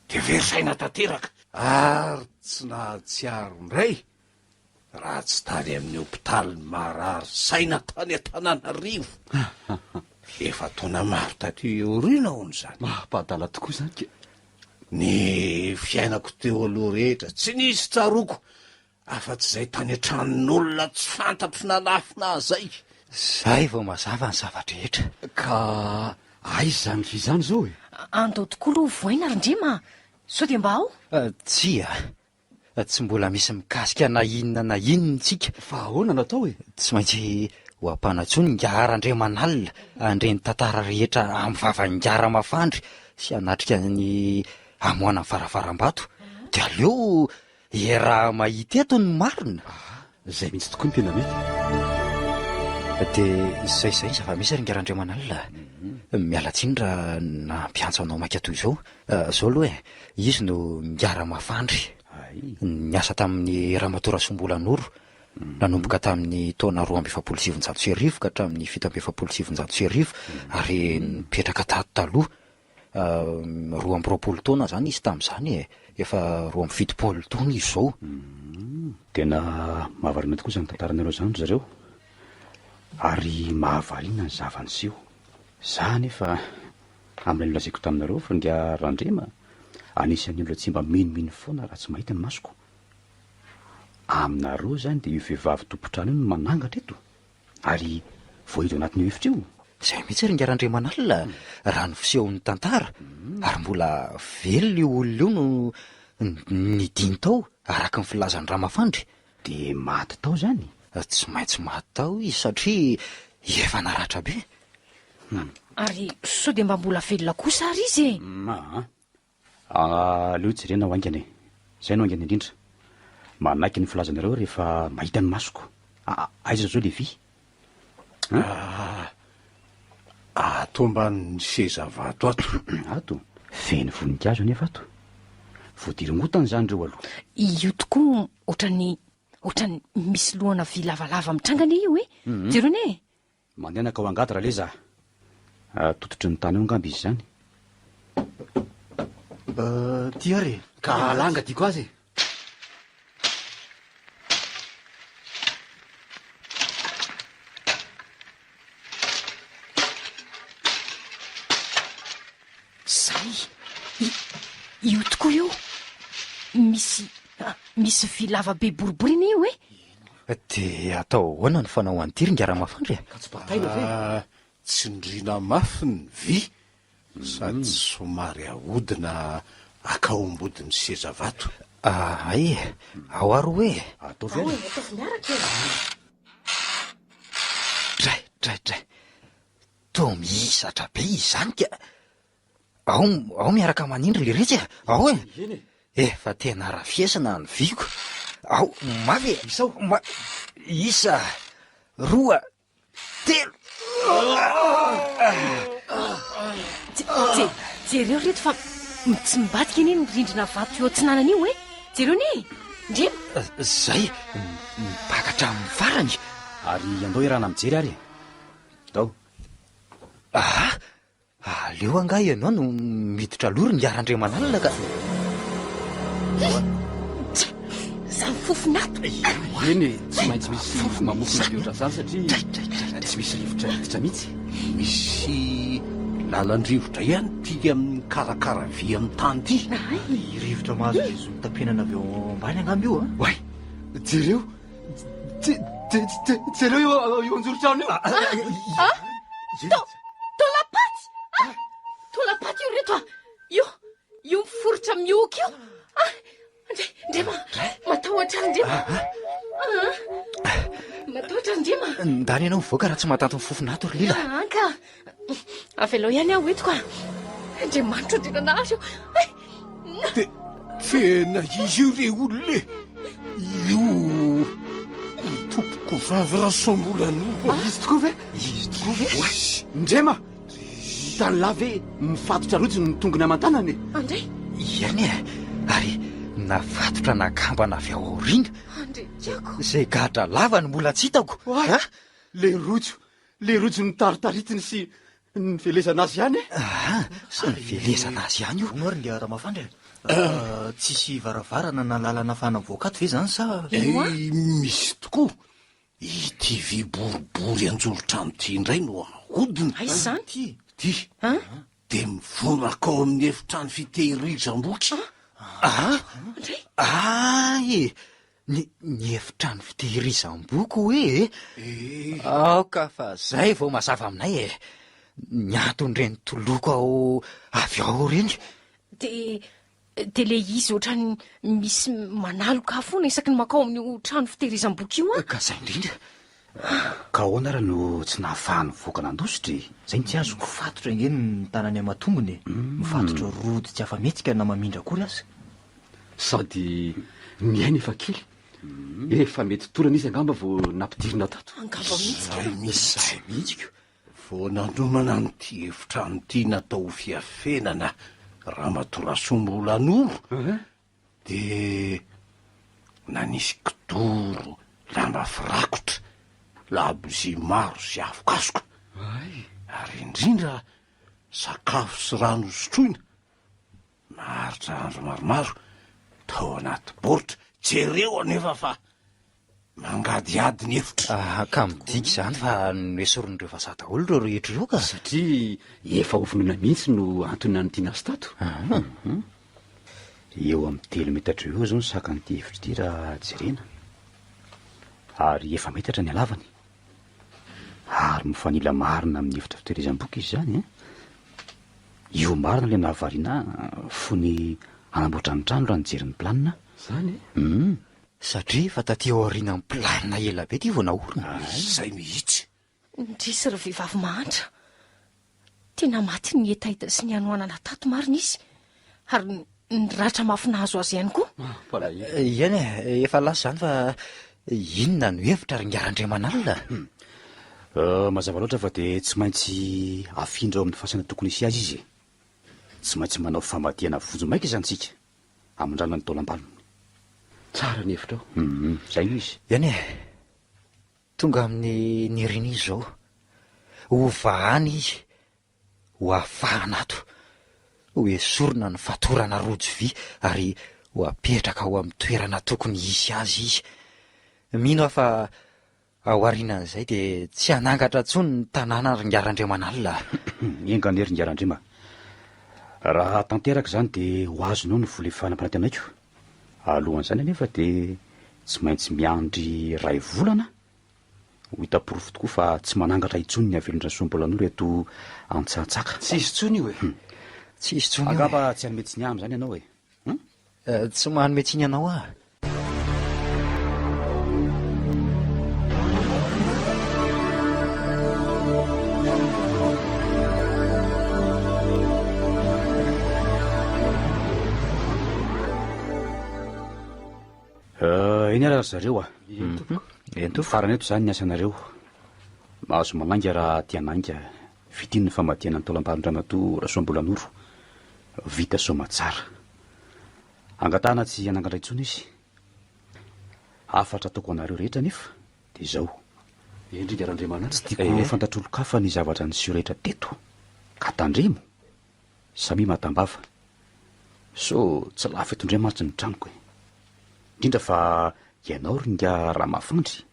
Speaker 5: de verisaina tanteraka ary tsy nahatsiaro ndray raha tsy tany amin'ny hopitaly marary saina tany Antananarivo efa taona maro taty oriana hony zany
Speaker 3: mahapadala tokoa zany ke
Speaker 5: ny fiainako teo aloha rehetra tsy nisy tsaroko afa-tsy zay tany antranon'olona tsy fantatro nalafina zay
Speaker 2: zay vao mazava ny zavatra rehetra
Speaker 3: ka aizy zany fi zany zao
Speaker 1: andao tokoa aloha voaina ry ndrema sao de mba ao
Speaker 2: tsia tsy mbola misy mikasika na inona tsika
Speaker 3: fa ahoana natao
Speaker 2: tsy maintsy ho ampanantsony ngiara-ndremanalina andreny tantara rehetra amin'ny vavangiara-mafandry sy anatrika ny amoana ny varavaram-bato de aleo raha mahita eto ny marina
Speaker 3: zay mihitsy tokoa ny tena mety
Speaker 2: de zay zava-misy ry ngiara-ndremanalina mialatsiny raha nampiantso anao maika toy zao aloha izy no ngiara-mafandry niasa tamin'ny Ramatoa Rasombolanoro nanomboka tamin'ny taona 2770 ka hatramin'ny 1770 ary nipetraka tato taloha 20 taona zany izy tamin'izany efa 27 taona izy zao
Speaker 3: tena mahavarina tokoa zany tantaranareo zany zareo ary mahavariana ny zavanyseho za nefa amin'ilay nolazaiko taminareo fa ngiarandrema anisan'ny olona tsy mba minomino foana raha tsy mahita ny masoko aminareo zany de io vehivavy tompotrano io no manangatra eto ary voahito anatin'io efitra io
Speaker 2: zay mihitsy ry ngiara-ndremanalina raha ny fisehon'ny tantara ary mbola velona io olona io no nidiny tao araka ny filazan'ny Ramafandry
Speaker 3: de maty tao zany
Speaker 2: tsy maintsy maty tao izy satria efa naratra be
Speaker 1: ary sao de mba mbola velona kosa ary izy
Speaker 3: leo jerena ho aingana zay no aingana indrindra manaky ny filazanareo rehefa mahita ny masoko. Aiza zao le vy?
Speaker 5: Ato ambany seza vato ato.
Speaker 3: Ato feny voninkazo nefa ato. Voadirongotana zany reo aloha.
Speaker 1: Io tokoa ohatrany misy lohana vy lavalava mitrangana io e. Jerony e.
Speaker 3: Mandehanaka ao angady raha le za. Tototry ny tany eo angamby izy zany.
Speaker 4: Ty ary
Speaker 3: Ka alanga tiako azy.
Speaker 1: Io tokoa io misy vy lava be boribory iny io e.
Speaker 2: dia atao ahoana ny fanao an'ity ringaramafandry
Speaker 3: Ka tsy bataina ve?
Speaker 5: Tsindriana mafy ny vy sady somary ahodina akaombodiny seza vato.
Speaker 2: Ay, ao aro hoe
Speaker 3: Atao ve?
Speaker 2: Dray to mihisatra be izany ka ao miaraka manindry le retsy ao e. Efa tena rafiesana ny viko. Ao mavy isa 2 3
Speaker 1: Jereo reto fa tsy mibadika iny ny rindrina vato eo antsinanana io e. Jereo ni ndrema
Speaker 2: zay mibakatra amin'ny farany.
Speaker 3: Ary andao irana mijery ary. Tao.
Speaker 2: Aleo anga ianao no miditra lory ny arandremanalina ka
Speaker 1: zany fofinato.
Speaker 3: Eny tsy maintsy misy mamofona be otra zany satria tsy misy rivotra rivotra mihitsy.
Speaker 5: Misy lalan-drivotra ihany tia amin'ny karakara vy amin'ny tany ity.
Speaker 4: rivotra mahazo izy mitapenana avy eo ambany angamby io
Speaker 3: Way, jereo jereo eo anjoro-trano io.
Speaker 1: Tolapaty io reto io miforotra mioky io. Ndrema matahotra ndrema. Matahotra ndrema.
Speaker 2: ndany ianao mivoaka raha tsy mahatanto ny fofinato ry lila.
Speaker 1: Anka avy alao ihany aho eto ka andriamanitra odinanazy io.
Speaker 5: Tena izy io re olona io tompoko vavy rasombolan'olo.
Speaker 3: Izy tokoa ve? Ndrema tany lave mifatotra rotsy ny tongony aman-tanany.
Speaker 1: Andray
Speaker 2: Iany ary nafatotra nakambana avy ao aoriana
Speaker 1: Andray tiako.
Speaker 2: zay gadra lava ny mbola tsy hitako.
Speaker 3: Le rojo nitaritaritina sy ny velezana azy ihany.
Speaker 2: Sy ny velezana azy ihany io.
Speaker 4: no ary ndia ramafandry tsisy varavarana na lalana fanavoakato ve zany sa
Speaker 5: Misy tokoa ity vy boribory anjoro-trano ty indray no ahodina.
Speaker 1: Ay zany
Speaker 5: Ty de mivonaka ao amin'ny efitrano fitehirizam-boky.
Speaker 2: Ny efitrano fitehirizam-boky hoe aoka fa zay vao mazava aminay ny aton'ireny toloko ao avy ao reny.
Speaker 1: de le izy ohatrany misy manaloka foana isaky ny makao amin'ny trano fitehirizam-boky io
Speaker 2: Ka zay indrindra
Speaker 3: Ka ahoana raha no tsy nahafahany voaka nandositry. Zay ny tsy azoko.
Speaker 4: mifatotra ingeny ny tanany amatombony mifatotra rody tsy afa-metsika na mamindra akory azy.
Speaker 3: Sady miaina efa kely. Efa mety torana izy angamba vao nampidirina tato.
Speaker 1: angamba mihitsy.
Speaker 5: Zay mihitsy vao nanomana n'ity efitrano ty natao fiafenana Ramatorasombolan'olo de nanisy kidoro lamba firakotra labozy maro sy afokasoka ary indrindra sakafo sy rano sotroina maharitra andro maromaro tao anaty baoritra jereo anefa fa mangadiady ny efitra.
Speaker 2: Ka midika zany fa noesorin'ireo vazaha daholo reo rehetra ireo ka
Speaker 3: Satria efa hofinona mihitsy no antonina ny tiana sy tato. Eo amin'ny 3 metatra eo zao ny sakan'ity efitra ity raha jerena. Ary efa metatra ny halavany. Ary mifanila marina amin'ny efitra fitehirizam-boky izy zany. Io marina le nahavariana fony hanamboatra ny trano raha nijery ny planina. Zany
Speaker 2: satria fa taty ao aoriana ny planina ela be ty vao naorina.
Speaker 5: Zay mihitsy.
Speaker 1: Ndrisy ry vehivavy mahantra tena maty ny etaita sy ny anoanana tato marina izy ary ny ratra mafinazo azy ihany koa.
Speaker 2: Iany efa lasa zany fa inona no hevitra ringarandriamanalina.
Speaker 3: Mazava loatra fa dia tsy maintsy afindra ao amin'ny fasana tokony isy azy izy. Tsy maintsy manao famadiana vojo maika izantsika amin-drano ny taolam-balony.
Speaker 5: Tsara ny hevitra ao.
Speaker 3: Zay no izy.
Speaker 2: Iany tonga amin'ny nirina izy zao ho vahany izy ho afahana ato ho esorina ny fatorana rojo vy ary ho apetraka ao amin'ny toerana tokony isy azy izy. Mino aho fa ao aorianan'izay dia tsy hanangatra intsony ny tanàna ringarandriamanalina.
Speaker 3: Engane ringarandrima. Raha tanteraka izany dia ho azonao ny volefana mpanantenaiko. Alohan'izany anefa dia tsy maintsy miandry ray volana ho hita-porofo tokoa fa tsy manangatra intsony ny avelondra sombolan'olo eto Antsahatsaka.
Speaker 5: Tsy izy tsony io e.
Speaker 2: Tsy izy tsony
Speaker 3: angamba tsy hanome tsiny zany ianao e.
Speaker 2: tsy manome tsiny ianao ah.
Speaker 3: Eny ara zareo farany eto izany ny asanareo. Mahazo mananga raha tiananga fitiny ny famadiana ny taolam-palondramatoa Rasoambolanoro. Vita somatsara. Angatahana tsy hanangatra intsony izy. Afatra ataoko anareo rehetra nefa dia izao.
Speaker 5: Endringarandriamanalina.
Speaker 3: Tsy tiako fantatrolo-kafa ny zavatra niseho rehetra teto ka tandremo samy matambava. So tsy lafo eto Andriamanitra ny tranoko e. Indrindra fa ianao ringa raha mafandry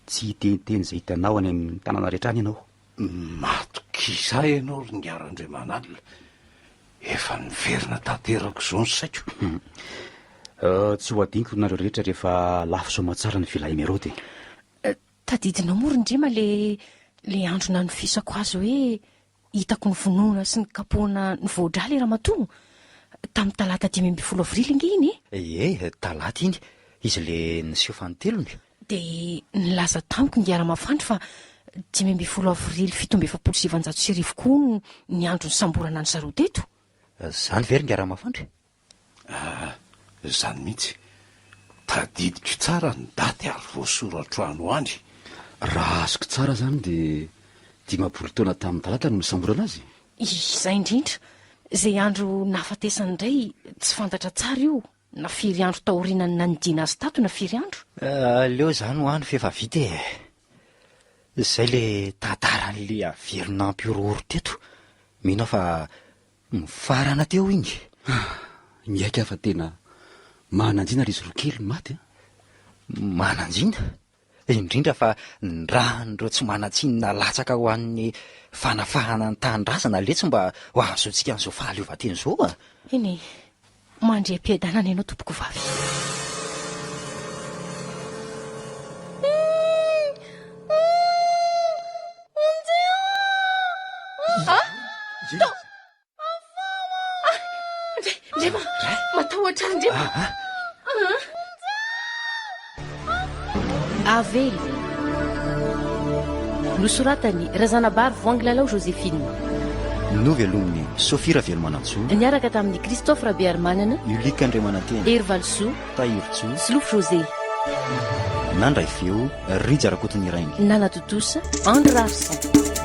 Speaker 3: tsy hiteniteny izay hitanao any amin'ny tanàna rehetra any ianao.
Speaker 5: Matokisa ianao ringarandriamanalina. Efa niverina tanterako izao ny saiko.
Speaker 3: Tsy ho adiniko nareo rehetra rehefa lafo somatsara ny vilay Merody.
Speaker 1: Tadidinao moa Rindrima le andro nanofisako azy hoe hitako ny vonoana sy ny kapoana ny voadraly Ramatoa tamin'ny talata 10 avrily inge iny e.
Speaker 2: Talata iny izy le niseho fanotelony.
Speaker 1: Dia nilaza tamiko ny ara-mafandry fa 10 avrily 1770 koa ny andro ny samborana ny zareo teto.
Speaker 2: Zany very ny ara-mafandry?
Speaker 5: Zany mihitsy. Tadidiko tsara ny daty ary voasoratrano any.
Speaker 6: Raha azoko tsara zany dia 10 taona tamin'ny talata no nisamborana azy.
Speaker 1: Izay indrindra. Izay andro nafatesany indray tsy fantatra tsara io. Na firy andro taorianany nandiana azy tato na firy andro.
Speaker 2: Leo zany ho any fefa vita e. Izay le tantaran'le averin'ampy orooro teto. Mino fa mifarana teo iny.
Speaker 6: Miaika fa tena mananjina ry izy roa kely maty.
Speaker 2: Mananjina? Indrindra fa ndrahan'ireo tsy manatsinina latsaka ho an'ny fanafahana ny tanindrazana le tsy mba ho azontsika an'izao fahaleovan-teny izao a.
Speaker 1: Eny mandre am-piadanana ianao tompoko vavy. Ndrema matahotra Ndrema. Avely nosoratany Razanabary Voangilalao Joséphine.
Speaker 2: Novelominy Sophie Ravelmanantso.
Speaker 1: Niaraka tamin'ny Christophe Rabiarmanana,
Speaker 2: Ulika Andriamanantena,
Speaker 1: Ervalso,
Speaker 2: Tahirotso,
Speaker 1: Slof José.
Speaker 2: Nandray feo Rijarakoton'Irainy.
Speaker 1: Nana Totosa, André Larson.